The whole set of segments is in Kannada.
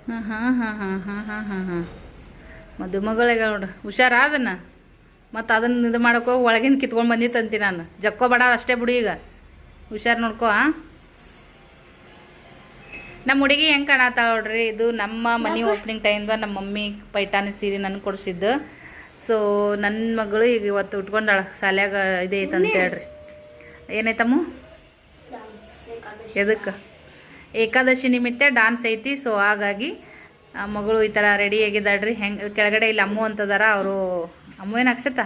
ಹಾಂ ಹಾಂ ಹಾಂ ಹಾಂ ಹಾಂ ಹಾಂ ಹಾಂ ಹಾಂ ಮದುಮಗಳಿಗೆ ನೋಡ್ರಿ ಹುಷಾರಾದನ್ನ ಮತ್ತು ಅದನ್ನು ಇದು ಮಾಡೋಕೆ ಒಳಗಿಂದ ಕಿತ್ಕೊಂಡು ಬಂದಿತ್ತಂತಿ ನಾನು ಜಕ್ಕೋಬೇಡ ಅಷ್ಟೇ ಬಿಡು ಈಗ ಹುಷಾರು ನೋಡ್ಕೋ. ನಮ್ಮ ಹುಡುಗಿ ಹೆಂಗೆ ಕಾಣತ್ತಾಳ ನೋಡ್ರಿ. ಇದು ನಮ್ಮ ಮನೆ ಓಪನಿಂಗ್ ಟೈಮ್ದ ನಮ್ಮ ಮಮ್ಮಿ ಪೈಠಾನಿ ಸೀರೆ ನನಗೆ ಕೊಡಿಸಿದ್ದು. ಸೊ ನನ್ನ ಮಗಳು ಈಗ ಇವತ್ತು ಉಟ್ಕೊಂಡಾಳ ಶಾಲ್ಯಾಗ ಇದೇ ಐತೆ ಅಂತ ಹೇಳ್ರಿ. ಏನೈತಮ್ಮ ಎದಕ್ಕೆ ಏಕಾದಶಿ ನಿಮಿತ್ತ ಡಾನ್ಸ್ ಐತಿ. ಸೊ ಹಾಗಾಗಿ ಮಗಳು ಈ ಥರ ರೆಡಿ ಆಗಿದ್ದಾಳ್ರಿ. ಹೆಂಗೆ ಕೆಳಗಡೆ ಇಲ್ಲಿ ಅಮ್ಮು ಅಂತದಾರ ಅವರು. ಅಮ್ಮು ಏನು ಅಕ್ಷತಾ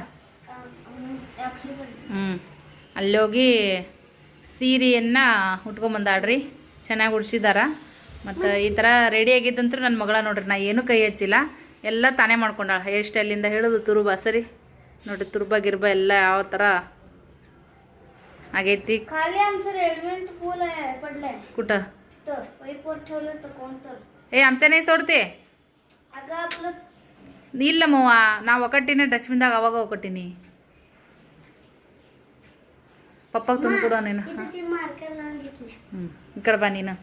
ಅಲ್ಲೋಗಿ ಸೀರೆಯನ್ನು ಉಟ್ಕೊಂಬಂದಾಳ್ರಿ. ಚೆನ್ನಾಗಿ ಉಡ್ಸಿದಾರ. ಮತ್ತು ಈ ಥರ ರೆಡಿ ಆಗಿದ್ದಂತೂ ನನ್ನ ಮಗಳ ನೋಡ್ರಿ. ನಾ ಏನೂ ಕೈ ಹಚ್ಚಿಲ್ಲ, ಎಲ್ಲ ತಾನೇ ಮಾಡ್ಕೊಂಡಾಳ. ಹೇರ್ ಸ್ಟೈಲಿಂದ ಹಿಡಿದು ತುರುಬ ಸರಿ ನೋಡ್ರಿ, ತುರುಬ ಗಿರ್ಬ ಎಲ್ಲ ಯಾವ ಥರ ಆಗೈತಿ. कुठ ए आमच्या नाही सोडते ಇಲ್ಲ ಮವ್ವ. ನಾ ಒಕ್ಕಟ್ಟಿನಿ ಡಸ್ಟ್ಬಿನ್ದಾಗ ಅವಾಗ ಒಕ್ಕಟ್ಟಿನಿ. ಪಪ್ಪಾಗ ತಂದು ಕೊಡು ನೀನು. ಈ ಕಡೆ ಬಾ ನೀನು.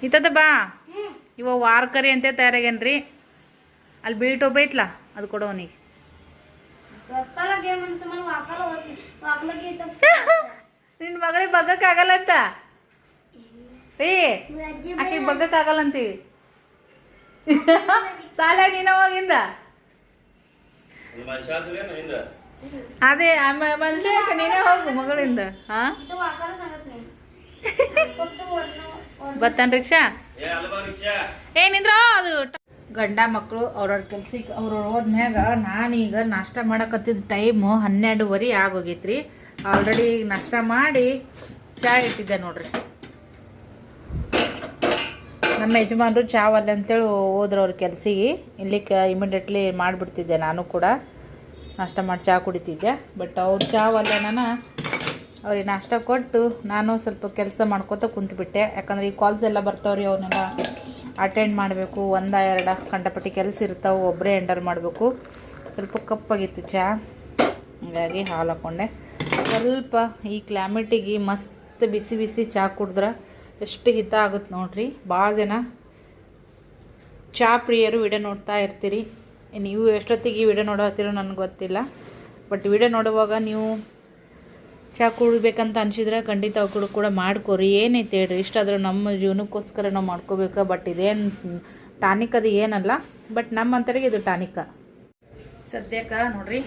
ಇತ್ತದ ಬಾ. ಇವ ವಾರ್ಕರಿ ಅಂತ ತಯಾರಾಗೇನ್ರಿ. ಅಲ್ಲಿ ಬೀಳ್ ಟೋಪ್ ಐತ್ಲಾ ಅದು ಕೊಡೋನಿಗೆ. ನಿನ್ನ ಮಗಳಿಗೆ ಬಗ್ಗಕ್ಕಾಗಲ್ಲಂತ ಏ ಆಕೆಗೆ ಬಗ್ಗಕ್ಕಾಗಲ್ಲಂತಿ. ಸಾಲ ನೀನ ಹೋಗಿಂದ ಅದೇ ಮನುಷ್ಯ ನೀನೇ ಹೋಗು ಮಗಳಿಂದ. ಹಾ ಬತ್ತಾನ ರಿಕ್ಷಾ ಏನಿದ್ರ ಅದು. ಗಂಡ ಮಕ್ಕಳು ಅವ್ರವ್ರ ಕೆಲ್ಸಕ್ಕೆ ಅವ್ರವ್ರು ಹೋದ್ಮ್ಯಾಗ ನಾನೀಗ ನಾಷ್ಟ ಮಾಡಕತ್ತಿದ್ದ ಟೈಮು 12:30 ಆಗೋಗೈತ್ರಿ. ಆಲ್ರೆಡಿ ನಾಷ್ಟ ಮಾಡಿ ಚಹಾ ಇಟ್ಟಿದ್ದೆ ನೋಡ್ರಿ. ನಮ್ಮ ಯಜಮಾನ್ರು ಚಹಾ ಅಲ್ಲ ಅಂತೇಳಿ ಹೋದ್ರು ಅವ್ರ ಕೆಲ್ಸಿಗೆ. ಇಲ್ಲಿಕ್ಕೆ ಇಮಿಡಿಯೇಟ್ಲಿ ಮಾಡಿಬಿಡ್ತಿದ್ದೆ ನಾನು ಕೂಡ. ನಾಷ್ಟ ಮಾಡಿ ಚಹಾ ಕುಡಿತಿದ್ದೆ. ಬಟ್ ಅವ್ರು ಚಹಾ ಅಲ್ಲ ನಾನು ಅವ್ರಿಗೆ ನಾಷ್ಟ ಕೊಟ್ಟು ನಾನು ಸ್ವಲ್ಪ ಕೆಲಸ ಮಾಡ್ಕೋತ ಕುಂತ್ಬಿಟ್ಟೆ. ಯಾಕಂದ್ರೆ ಈ ಕಾಲ್ಸ್ ಎಲ್ಲ ಬರ್ತಾವ್ರಿ, ಅವನ್ನೆಲ್ಲ ಅಟೆಂಡ್ ಮಾಡಬೇಕು. 1-2 ಕಂಡಪಟ್ಟಿ ಕೆಲಸ ಇರ್ತಾವೆ, ಒಬ್ಬರೇ ಎಂಡರ್ ಮಾಡಬೇಕು. ಸ್ವಲ್ಪ ಕಪ್ಪಾಗಿತ್ತು ಚಹಾ, ಹಾಗಾಗಿ ಹಾಲು ಹಾಕ್ಕೊಂಡೆ. ಸ್ವಲ್ಪ ಈ ಕ್ಲೈಮೇಟಿಗೆ ಮಸ್ತ್ ಬಿಸಿ ಬಿಸಿ ಚಹಾ ಕುಡಿದ್ರೆ ಎಷ್ಟು ಹಿತ ಆಗುತ್ತೆ ನೋಡ್ರಿ. ಭಾಳ ಜನ ಚಹಾ ಪ್ರಿಯರು ವಿಡಿಯೋ ನೋಡ್ತಾ ಇರ್ತೀರಿ. ನೀವು ಎಷ್ಟೊತ್ತಿಗೆ ವಿಡಿಯೋ ನೋಡತ್ತೀರೋ ನನಗೆ ಗೊತ್ತಿಲ್ಲ. ಬಟ್ ವಿಡಿಯೋ ನೋಡುವಾಗ ನೀವು ಚಹಾ ಕುಡಿಬೇಕಂತ ಅನಿಸಿದ್ರೆ ಖಂಡಿತ ಅವ್ರು ಕೂಡ ಮಾಡ್ಕೋರಿ. ಏನೈತೆ ಹೇಳ್ರಿ, ಇಷ್ಟಾದರೂ ನಮ್ಮ ಜೀವನಕ್ಕೋಸ್ಕರ ನಾವು ಮಾಡ್ಕೋಬೇಕು. ಬಟ್ ಇದೇನು ಟಾನಿಕ್ ಅದು ಏನಲ್ಲ, ಬಟ್ ನಮ್ಮಂತರಿಗೆ ಇದು ಟಾನಿಕ. ಸದ್ಯಕ್ಕೆ ನೋಡ್ರಿ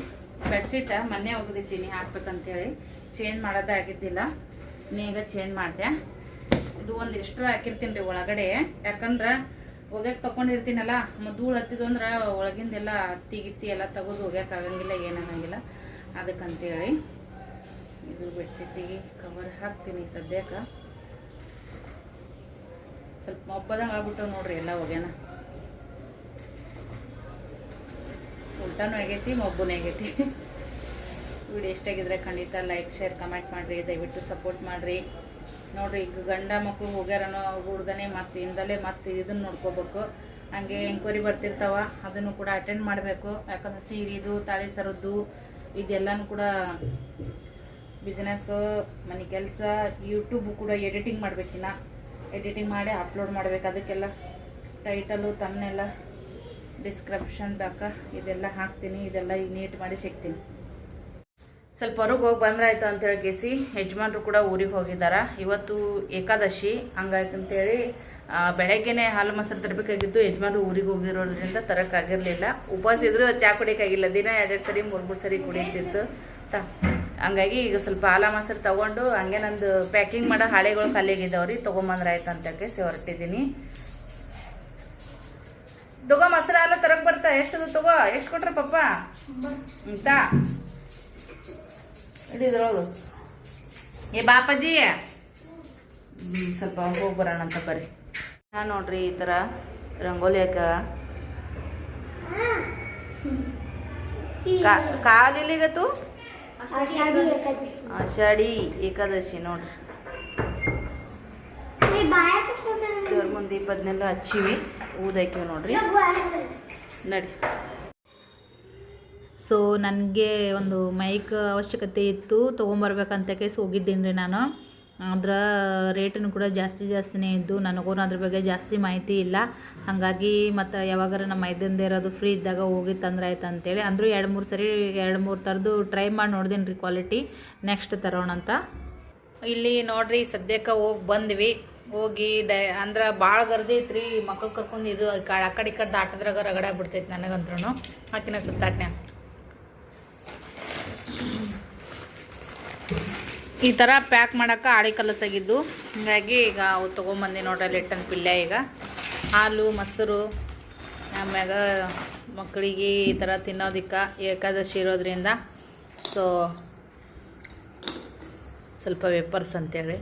ಬೆಡ್ಶೀಟ ಮೊನ್ನೆ ಒಗೆದಿದ್ದೀನಿ ಹಾಕ್ಬೇಕಂತೇಳಿ. ಚೇಂಜ್ ಮಾಡೋದೇ ಆಗಿದ್ದಿಲ್ಲ, ಈಗ ಚೇಂಜ್ ಮಾಡಿದೆ. ಇದು ಒಂದು ಎಕ್ಸ್ಟ್ರಾ ಹಾಕಿರ್ತೀನಿ ರೀ ಒಳಗಡೆ. ಯಾಕಂದ್ರೆ ಒಗ್ಯಕ್ಕೆ ತೊಗೊಂಡಿರ್ತೀನಲ್ಲ, ಧೂಳು ಹತ್ತಿದ್ದು ಅಂದ್ರೆ ಒಳಗಿಂದೆಲ್ಲ ಹತ್ತಿ ಗಿತ್ತಿ ಎಲ್ಲ ತೆಗೆದು ಒಗ್ಯಕ್ಕೆ ಆಗಂಗಿಲ್ಲ, ಏನಾಗಂಗಿಲ್ಲ. ಅದಕ್ಕಂತೇಳಿ ಇದು ಬೆಡ್ಶೀಟಿಗೆ ಕವರ್ ಹಾಕ್ತೀನಿ. ಸದ್ಯಕ್ಕೆ ಸ್ವಲ್ಪ ಮೊಬ್ಬದಂಗೆ ಆಗ್ಬಿಟ್ಟು ನೋಡ್ರಿ ಎಲ್ಲ ಒಗ್ಯಾನ. ಉಲ್ಟಾನು ಆಗೈತಿ, ಮೊಬ್ಬನೂ ಆಗೈತಿ. ವಿಡಿಯೋ ಇಷ್ಟಾಗಿದ್ರೆ ಖಂಡಿತ ಲೈಕ್, ಶೇರ್, ಕಮೆಂಟ್ ಮಾಡಿರಿ. ದಯವಿಟ್ಟು ಸಪೋರ್ಟ್ ಮಾಡಿರಿ. ನೋಡ್ರಿ ಈಗ ಗಂಡ ಮಕ್ಕಳು ಹೋಗ್ಯಾರನೋ ಹುಡ್ದನೆ ಮತ್ತು ಇಂದಲೇ ಮತ್ತು ಇದನ್ನು ನೋಡ್ಕೋಬೇಕು. ಹಂಗೆ ಎಂಕ್ವೈರಿ ಬರ್ತಿರ್ತಾವ, ಅದನ್ನು ಕೂಡ ಅಟೆಂಡ್ ಮಾಡಬೇಕು. ಯಾಕಂದ್ರೆ ಸೀರೆದು ತಾಳಿ ಸರದ್ದು ಇದೆಲ್ಲನೂ ಕೂಡ ಬಿಸ್ನೆಸ್ಸು, ಮನೆ ಕೆಲಸ, ಯೂಟ್ಯೂಬ್ ಕೂಡ ಎಡಿಟಿಂಗ್ ಮಾಡ್ಬೇಕಿನ್ನ. ಎಡಿಟಿಂಗ್ ಮಾಡಿ ಅಪ್ಲೋಡ್ ಮಾಡ್ಬೇಕು. ಅದಕ್ಕೆಲ್ಲ ಟೈಟಲು, ತಮ್ಮನೆಲ್ಲ, ಡಿಸ್ಕ್ರಿಪ್ಷನ್ ಬೇಕಾ ಇದೆಲ್ಲ ಹಾಕ್ತೀನಿ. ಇದೆಲ್ಲ ಈಗ ನೀಟ್ ಮಾಡಿ ಸಿಗ್ತೀನಿ. ಸ್ವಲ್ಪ ಹೊರಗೆ ಹೋಗಿ ಬಂದ್ರಾಯ್ತು ಅಂತೇಳಿ ಗೆಸಿ ಯಜಮಾನ್ರು ಕೂಡ ಊರಿಗೆ ಹೋಗಿದ್ದಾರೆ. ಇವತ್ತು ಏಕಾದಶಿ ಹಂಗಾಗಂತೇಳಿ ಬೆಳಗ್ಗೆನೇ ಹಾಲು ಮೊಸರು ತರಬೇಕಾಗಿದ್ದು. ಯಜಮಾನ್ರು ಊರಿಗೆ ಹೋಗಿರೋದ್ರಿಂದ ತರೋಕ್ಕಾಗಿರಲಿಲ್ಲ. ಉಪವಾಸ ಇದ್ರೂ ಚಹಾ ಕುಡಿಯೋಕ್ಕಾಗಿಲ್ಲ. ದಿನ 2 ಸರಿ 3 ಸರಿ ಕುಡಿತಿತ್ತು. ಹಂಗಾಗಿ ಈಗ ಸ್ವಲ್ಪ ಹಾಲು ಮೊಸರು ತೊಗೊಂಡು ಹಂಗೆ ನಂದು ಪ್ಯಾಕಿಂಗ್ ಮಾಡೋ ಹಾಳೆಗಳು ಖಾಲಿಯಾಗಿದ್ದಾವ್ರಿ, ತೊಗೊಂಬಂದ್ರಾಯ್ತು ಅಂತಕ್ಕೆ ಹೊರಟಿದ್ದೀನಿ. ತಗೋ ಮೊಸರು ಹಾಲು ತರಕ್ಕೆ ಬರ್ತಾ. ಎಷ್ಟು ತಗೋ, ಎಷ್ಟು ಕೊಟ್ರ ಪಪ್ಪ ಅಂತ ಹಿಡಿದ್ರೌದು. ಏ ಬಾಪಜ್ಜಿ ಸ್ವಲ್ಪ ಹೋಗಿ ಬರೋಣ ಅಂತ ಬರ್ರಿ. ಹಾಂ ನೋಡ್ರಿ ಈ ಥರ ರಂಗೋಲಿ ಹಾಕ ಕಾಲಿಲಿಗತ್ತು ಆಷಾಢಿ ಏಕಾದಶಿ ನೋಡ್ರಿ. ದೇವ್ರ ಮುಂದೆ ದೀಪದನ್ನೆಲ್ಲ ಹಚ್ಚಿವಿ, ಊದಾಕಿವಿ ನೋಡ್ರಿ. ನಡಿ. ಸೊ ನನಗೆ ಒಂದು ಮೈಕ್ ಅವಶ್ಯಕತೆ ಇತ್ತು, ತೊಗೊಂಬರ್ಬೇಕಂತ ಕೇಸ್ ಹೋಗಿದ್ದೀನಿ ರೀ ನಾನು. ಅದರ ರೇಟನ್ನು ಕೂಡ ಜಾಸ್ತಿನೇ ಇದ್ದು ನನಗೂ ಅದ್ರ ಬಗ್ಗೆ ಜಾಸ್ತಿ ಮಾಹಿತಿ ಇಲ್ಲ. ಹಾಗಾಗಿ ಮತ್ತು ಯಾವಾಗಾರ ನಮ್ಮ ಮೈದಂದೇ ಇರೋದು ಫ್ರೀ ಇದ್ದಾಗ ಹೋಗಿ ತಂದ್ರೆ ಆಯ್ತು ಅಂತೇಳಿ. ಅಂದರೂ 2-3 ಸರಿ 2-3 ಥರದ್ದು ಟ್ರೈ ಮಾಡಿ ನೋಡ್ದೇನೆ ರೀ ಕ್ವಾಲಿಟಿ. ನೆಕ್ಸ್ಟ್ ತರೋಣಂತ. ಇಲ್ಲಿ ನೋಡ್ರಿ ಸದ್ಯಕ್ಕೆ ಹೋಗಿ ಬಂದ್ವಿ. ಹೋಗಿ ಅಂದ್ರೆ ಭಾಳ ಗರ್ದಿ ಐತ್ರಿ. ಮಕ್ಳು ಕರ್ಕೊಂಡು ಇದು ಆ ಕಡೆ ಈ ಕಡೆ ದಾಟದ್ರಾಗ ರಗಡ ಬಿಡ್ತೈತಿ ನನಗಂತ್ರೂ. ಹಾಕಿನ ಸುತ್ತಾಟ್ನ್ಯಾ ಈ ಥರ ಪ್ಯಾಕ್ ಮಾಡೋಕೆ ಆಡಿ ಕಲಸಾಗಿದ್ದು. ಹೀಗಾಗಿ ಈಗ ಅವು ತೊಗೊಂಬಂದು ನೋಡ್ರಿ ಲಿಟ್ಟನ್ ಪಿಲ್ಲೆ. ಈಗ ಹಾಲು ಮೊಸರು ಆಮ್ಯಾಗ ಮಕ್ಕಳಿಗೆ ಈ ಥರ ತಿನ್ನೋದಕ್ಕೆ ಏಕಾದಶಿ ಇರೋದ್ರಿಂದ ಸೊ ಸ್ವಲ್ಪ ವೇಪರ್ಸ್ ಅಂತೇಳಿ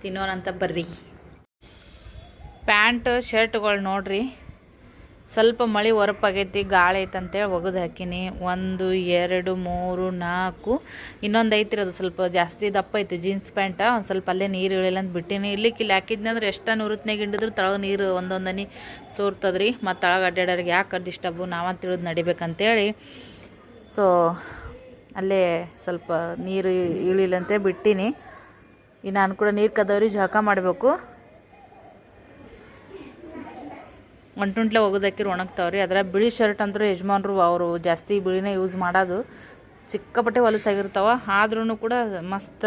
ತಿನ್ನೋಣಂತ ಬರ್ರಿ. ಪ್ಯಾಂಟ್ ಶರ್ಟ್ಗಳು ನೋಡ್ರಿ ಸ್ವಲ್ಪ ಮಳೆ ಹೊರಪಾಗೈತಿ, ಗಾಳಿ ಐತಂತೇಳಿ ಒಗೆದು ಹಾಕಿನಿ. 1 2 3 4 ಇನ್ನೊಂದು ಐತ್ರಿ. ಅದು ಸ್ವಲ್ಪ ಜಾಸ್ತಿ ದಪ್ಪ ಐತಿ ಜೀನ್ಸ್ ಪ್ಯಾಂಟ. ಒಂದು ಸ್ವಲ್ಪ ಅಲ್ಲೇ ನೀರು ಇಳಿಲ್ಲ ಅಂತ ಬಿಟ್ಟಿನಿ. ಇಲ್ಲಿ ಹಾಕಿದ್ನಿ ಅಂದ್ರೆ ಎಷ್ಟು ನೂರತ್ನಾಗ ಹಿಂಡಿದ್ರು ತಳಗ ನೀರು ಒಂದೊಂದನಿ ಸೋರ್ತದ್ರಿ. ಮತ್ತು ತಳಗ ಅಡ್ಡಾಡೋರಿಗೆ ಯಾಕೆ ಡಿಸ್ಟರ್ಬು ನಾವಂತ ತಿಳಿದು ನಡಿಬೇಕಂತೇಳಿ ಸೊ ಅಲ್ಲೇ ಸ್ವಲ್ಪ ನೀರು ಇಳಿಲ್ಲಂತೆ ಬಿಟ್ಟಿನಿ. ಇನ್ನು ನಾನು ಕೂಡ ನೀರು ಕದವ್ರಿ ಜಳಕ ಮಾಡಬೇಕು. ಒಂಟುಂಟ್ಲೆ ಒಗೆದಾಕಿರು ಒಣಗ್ತಾವ್ರಿ. ಅದರ ಬಿಳಿ ಶರ್ಟ್ ಅಂತೂ ಯಜಮಾನ್ರು ಅವರು ಜಾಸ್ತಿ ಬಿಳಿನೇ ಯೂಸ್ ಮಾಡೋದು. ಚಿಕ್ಕಪಟ್ಟೆ ಹೊಲಸಾಗಿರ್ತಾವ. ಆದ್ರೂ ಕೂಡ ಮಸ್ತ್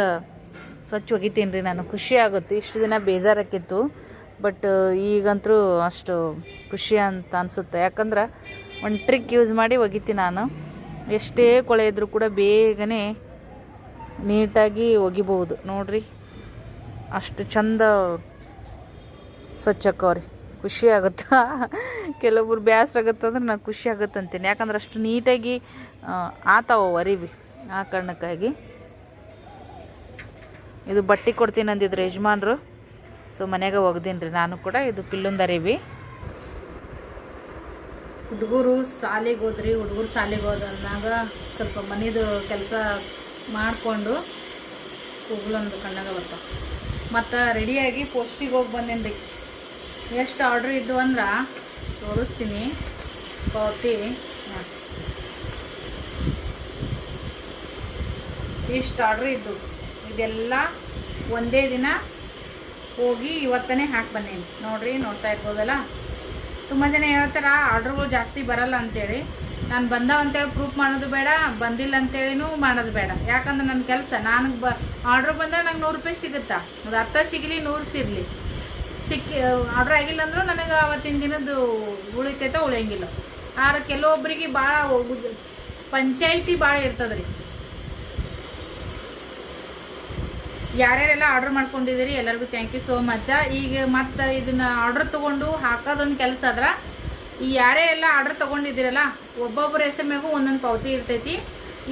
ಸ್ವಚ್ಛ ಒಗಿತೀನಿ ರೀ ನಾನು. ಖುಷಿ ಆಗುತ್ತೆ. ಇಷ್ಟು ದಿನ ಬೇಜಾರಾಕಿತ್ತು, ಬಟ್ ಈಗಂತೂ ಅಷ್ಟು ಖುಷಿ ಅಂತ ಅನಿಸುತ್ತೆ. ಯಾಕಂದ್ರೆ ಒಂದು ಟ್ರಿಕ್ ಯೂಸ್ ಮಾಡಿ ಒಗಿತೀನಿ ನಾನು. ಎಷ್ಟೇ ಕೊಳೆ ಇದ್ರೂ ಕೂಡ ಬೇಗನೆ ನೀಟಾಗಿ ಒಗಿಬೋದು ನೋಡ್ರಿ. ಅಷ್ಟು ಚಂದ ಸ್ವಚ್ಛ ಆಕವ್ರಿ. ಖುಷಿ ಆಗುತ್ತೆ. ಕೆಲವೊಬ್ರು ಬೇಸರ ಆಗುತ್ತಂದ್ರೆ ನಾನು ಖುಷಿ ಆಗುತ್ತೆ ಅಂತೀನಿ. ಯಾಕಂದ್ರೆ ಅಷ್ಟು ನೀಟಾಗಿ ಆತಾವ ಅರಿವಿ. ಆ ಕಾರಣಕ್ಕಾಗಿ ಇದು ಬಟ್ಟೆ ಕೊಡ್ತೀನಿ ಅಂದಿದ್ರು ಯಜಮಾನ್ರು. ಸೊ ಮನೆಗೆ ಒಗ್ದೀನಿ ರೀ ನಾನು ಕೂಡ. ಇದು ಪಿಲ್ಲೊಂದು ಅರಿವಿ. ಹುಡುಗರು ಶಾಲೆಗೆ ಹೋದ್ರಿ. ಹುಡುಗರು ಶಾಲೆಗೆ ಹೋದಾಗ ಸ್ವಲ್ಪ ಮನೆದು ಕೆಲಸ ಮಾಡಿಕೊಂಡು ಕೂಗ್ಲೊಂದು ಕಣ್ಣಾಗ ಬರ್ತಾವೆ. ಮತ್ತು ರೆಡಿಯಾಗಿ ಪೋಸ್ಟಿಗೆ ಹೋಗಿ ಬಂದೇನಿ ರೀ. ಎಷ್ಟು ಆರ್ಡ್ರ್ ಇದ್ದು ಅಂದ್ರೆ ತೋರಿಸ್ತೀನಿ. ಪಾವತಿ ಇಷ್ಟು ಆರ್ಡ್ರ್ ಇದ್ದು ಇದೆಲ್ಲ ಒಂದೇ ದಿನ ಹೋಗಿ ಇವತ್ತನೇ ಹಾಕಿ ಬಂದೀನಿ ನೋಡ್ರಿ. ನೋಡ್ತಾ ಇರ್ಬೋದಲ್ಲ. ತುಂಬ ಜನ ಹೇಳ್ತಾರೆ ಆರ್ಡ್ರುಗಳು ಜಾಸ್ತಿ ಬರಲ್ಲ ಅಂತೇಳಿ. ನಾನು ಬಂದಾವ ಅಂತೇಳಿ ಪ್ರೂಫ್ ಮಾಡೋದು ಬೇಡ, ಬಂದಿಲ್ಲ ಅಂತೇಳಿನೂ ಮಾಡೋದು ಬೇಡ. ಯಾಕಂದ್ರೆ ನನ್ನ ಕೆಲಸ ನನಗೆ ಆರ್ಡ್ರ್ ಬಂದರೆ ನಂಗೆ 100 ರೂಪಾಯಿ ಸಿಗುತ್ತಾ. ಅದು 10 ಸಿಗಲಿ 100 ಸಿಗಲಿ ಆರ್ಡ್ರ್ ಆಗಿಲ್ಲ ಅಂದರೂ ನನಗೆ ಆವತ್ತಿನ ದಿನದ್ದು ಉಳಿತೈತೋ ಉಳಿಯಂಗಿಲ್ಲ. ಆದ್ರೆ ಕೆಲವೊಬ್ಬರಿಗೆ ಭಾಳ ಪಂಚಾಯಿತಿ ಭಾಳ ಇರ್ತದೆ ರೀ. ಯಾರ್ಯಾರೆಲ್ಲ ಆರ್ಡ್ರ್ ಮಾಡ್ಕೊಂಡಿದ್ದೀರಿ ಎಲ್ಲರಿಗೂ ಥ್ಯಾಂಕ್ ಯು ಸೋ ಮಚ್. ಈಗ ಮತ್ತು ಇದನ್ನು ಆರ್ಡ್ರ್ ತೊಗೊಂಡು ಹಾಕೋದೊಂದು ಕೆಲಸ ಆದ್ರೆ ಈ ಯಾರೇ ಎಲ್ಲ ಆರ್ಡ್ರ್ ತೊಗೊಂಡಿದ್ದೀರಲ್ಲ ಒಬ್ಬೊಬ್ಬರ ಹೆಸರು ಮ್ಯಾಗೂ ಒಂದೊಂದು ಪಾವತಿ ಇರ್ತೈತಿ.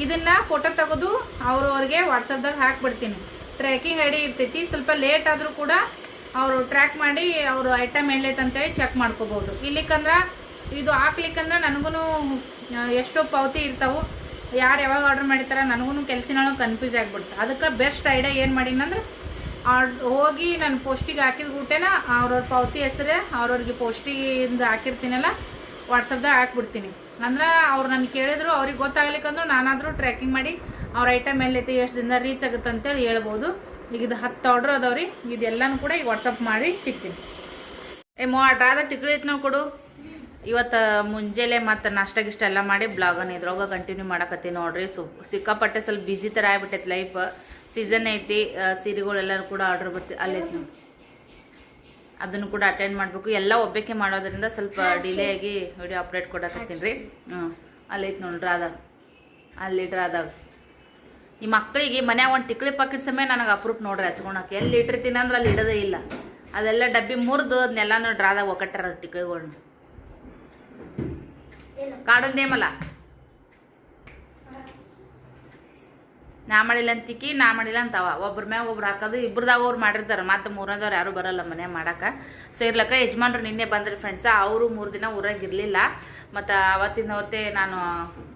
ಇದನ್ನು ಫೋಟೋ ತೆಗೆದು ಅವ್ರವ್ರಿಗೆ ವಾಟ್ಸಪ್ದಾಗ ಹಾಕಿಬಿಡ್ತೀನಿ. ಟ್ರ್ಯಾಕಿಂಗ್ ಐ ಡಿ ಇರ್ತೈತಿ. ಸ್ವಲ್ಪ ಲೇಟ್ ಆದರೂ ಕೂಡ ಅವರು ಟ್ರ್ಯಾಕ್ ಮಾಡಿ ಅವರು ಐಟಮ್ ಎಲ್ಲೈತೆ ಅಂತೇಳಿ ಚೆಕ್ ಮಾಡ್ಕೋಬೋದು. ಇಲ್ಲಿಕಂದ್ರೆ ಇದು ಹಾಕ್ಲಿಕ್ಕಂದ್ರೆ ನನಗೂ ಎಷ್ಟೋ ಪಾವತಿ ಇರ್ತಾವೆ. ಯಾರು ಯಾವಾಗ ಆರ್ಡ್ರ್ ಮಾಡಿರ್ತಾರೆ ನನಗೂ ಕೆಲಸನೊಳಗೆ ಕನ್ಫ್ಯೂಸ್ ಆಗಿಬಿಡ್ತು. ಅದಕ್ಕೆ ಬೆಸ್ಟ್ ಐಡಿಯಾ ಏನು ಮಾಡೀನಂದ್ರೆ ಹೋಗಿ ನಾನು ಪೋಸ್ಟಿಗೆ ಹಾಕಿದ ಗುಟ್ಟೆನ ಅವ್ರವ್ರ ಪಾವತಿ ಹೆಸರೇ ಅವ್ರವ್ರಿಗೆ ಪೋಸ್ಟಿಗಿಂದ ಹಾಕಿರ್ತೀನಲ್ಲ ವಾಟ್ಸಪ್ದಾಗ ಹಾಕ್ಬಿಡ್ತೀನಿ. ಅಂದ್ರೆ ಅವ್ರು ನನಗೆ ಕೇಳಿದ್ರು ಅವ್ರಿಗೆ ಗೊತ್ತಾಗ್ಲಿಕ್ಕಂದ್ರೂ ನಾನಾದರೂ ಟ್ರ್ಯಾಕಿಂಗ್ ಮಾಡಿ ಅವ್ರ ಐಟಮ್ ಎಲ್ಲೈತಿ ಎಷ್ಟು ದಿನ ರೀಚ್ ಆಗುತ್ತೆ ಅಂತೇಳಿ ಹೇಳ್ಬೋದು. ಈಗ ಇದು 10 ಆರ್ಡ್ರ್ ಅದಾವ್ರಿ. ಇದೆಲ್ಲನೂ ಕೂಡ ಈಗ ವಾಟ್ಸಪ್ ಮಾಡಿ ಸಿಗ್ತೀನಿ. ಅಡ್ರಾದ ಟಿಕ್ಳಿ ಐತೆ ನಾವು ಕೊಡು. ಇವತ್ತು ಮುಂಜಾನೆ ಮತ್ತು ನಾಷ್ಟ ಎಲ್ಲ ಮಾಡಿ ಬ್ಲಾಗನ್ನು ಇದ್ರೊಳಗೆ ಕಂಟಿನ್ಯೂ ಮಾಡಕತ್ತೀನಿ ನೋಡ್ರಿ. ಸಿಕ್ಕಾಪಟ್ಟೆ ಸ್ವಲ್ಪ ಬಿಸಿ ಥರ ಆಗ್ಬಿಟ್ಟೈತೆ ಲೈಫ್. ಸೀಸನ್ ಐತಿ. ಸೀರೆಗಳೆಲ್ಲರೂ ಕೂಡ ಆರ್ಡ್ರ್ ಬರ್ತೀವಿ. ಅಲ್ಲೈತಿ ನೋಡಿ, ಅದನ್ನು ಕೂಡ ಅಟೆಂಡ್ ಮಾಡಬೇಕು. ಎಲ್ಲ ಒಬ್ಬಕ್ಕೆ ಮಾಡೋದ್ರಿಂದ ಸ್ವಲ್ಪ ಡಿಲೇ ಆಗಿ ವಿಡಿಯೋ ಅಪ್ಡೇಟ್ ಕೊಡಕತ್ತೀನಿ ರೀ. ಅಲ್ಲೈತಿ ನೋಡಿ ಡ್ರಾದಾಗ. ಅಲ್ಲಿ ಡ್ರಾದಾಗ ಈ ಮಕ್ಕಳಿಗೆ ಮನ್ಯಾಗ ಒಂದು ಟಿಕ್ಳಿ ಪಾಕೆಟ್ ಸಮಯ ನನಗೆ ಅಪ್ರೂಪ್ ನೋಡ್ರಿ ಹಚ್ಕೊಳಕ್ಕೆ. ಎಲ್ಲಿ ಇಟ್ಟಿರ್ತೀನಿ ಅಂದ್ರೆ ಅಲ್ಲಿ ಇಡೋದೇ ಇಲ್ಲ. ಅದೆಲ್ಲ ಡಬ್ಬಿ ಮುರಿದು ಅದನ್ನೆಲ್ಲನೂ ಡ್ರಾದಾಗ ಒಕ್ಕಟ್ಟಾರ ಟಿಕ್ಳಿಗಳ್ನ. ಕಾಡೊಂದೇಮಲ್ಲ ನಾ ಮಾಡಿಲ್ಲ ಅಂತಿಕ್ಕಿ, ನಾ ಮಾಡಿಲ್ಲ ಅಂತವ. ಒಬ್ರ ಮ್ಯಾಗ ಒಬ್ರು ಹಾಕೋದು. ಇಬ್ರದಾಗ ಅವ್ರು ಮಾಡಿರ್ತಾರೆ. ಮತ್ತು ಮೂರನೇದವ್ರು ಯಾರು ಬರೋಲ್ಲ ಮನೆ ಮಾಡಕ್ಕೆ. ಸೊ ಇರ್ಲಕ್ಕ ಯಜಮಾನ್ರು ನಿನ್ನೆ ಬಂದ್ರಿ ಫ್ರೆಂಡ್ಸ. ಅವರು 3 ದಿನ ಊರಾಗಿರಲಿಲ್ಲ. ಮತ್ತು ಅವತ್ತೇ ನಾನು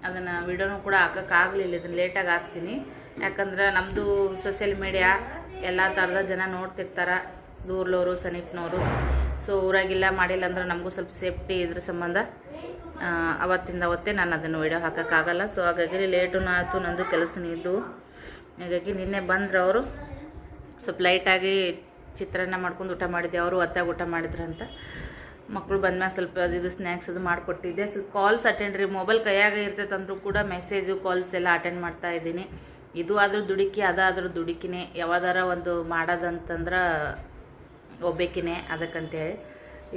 ಅದನ್ನು ವಿಡಿಯೋನು ಕೂಡ ಹಾಕೋಕ್ಕಾಗಲಿಲ್ಲ. ಇದನ್ನು ಲೇಟಾಗಿ ಹಾಕ್ತೀನಿ. ಯಾಕಂದ್ರೆ ನಮ್ಮದು ಸೋಷಿಯಲ್ ಮೀಡಿಯಾ ಎಲ್ಲ ಥರದ ಜನ ನೋಡ್ತಿರ್ತಾರೆ, ದೂರ್ಲೋರು ಸಮೀಪನವರು. ಸೊ ಊರಾಗಿಲ್ಲ ಮಾಡಿಲ್ಲ ಅಂದ್ರೆ ನಮಗೂ ಸ್ವಲ್ಪ ಸೇಫ್ಟಿ ಇದ್ರ ಸಂಬಂಧ ಅವತ್ತೇ ನಾನು ಅದನ್ನು ವಿಡಿಯೋ ಹಾಕೋಕ್ಕಾಗಲ್ಲ. ಸೊ ಹಾಗಾಗಿ ಲೇಟೂ ಆಯಿತು. ನಂದು ಕೆಲಸನೂ ಇದ್ದು ಹಾಗಾಗಿ ನಿನ್ನೆ ಬಂದ್ರು ಅವರು. ಸ್ವಲ್ಪ ಲೈಟಾಗಿ ಚಿತ್ರಾನ್ನ ಮಾಡ್ಕೊಂಡು ಊಟ ಮಾಡಿದ್ದೆ. ಅವರು ಹೊತ್ತಾಗಿ ಊಟ ಮಾಡಿದ್ರಂತ. ಮಕ್ಕಳು ಬಂದ್ಮ್ಯಾಗ ಸ್ವಲ್ಪ ಇದು ಸ್ನ್ಯಾಕ್ಸ್ ಅದು ಮಾಡಿಕೊಟ್ಟಿದ್ದೆ. ಸ್ವಲ್ಪ ಕಾಲ್ಸ್ ಅಟೆಂಡ್ ರೀ, ಮೊಬೈಲ್ ಕೈಯಾಗ ಇರ್ತೈತೆ ಅಂದರೂ ಕೂಡ ಮೆಸೇಜು ಕಾಲ್ಸ್ ಎಲ್ಲ ಅಟೆಂಡ್ ಮಾಡ್ತಾ ಇದ್ದೀನಿ. ಇದು ಆದರೂ ದುಡುಕಿ ಅದಾದರೂ ದುಡುಕಿನೇ, ಯಾವ್ದಾರ ಒಂದು ಮಾಡೋದಂತಂದ್ರೆ ಒಬ್ಬೇಕಿನೇ ಅದಕ್ಕಂತೇಳಿ.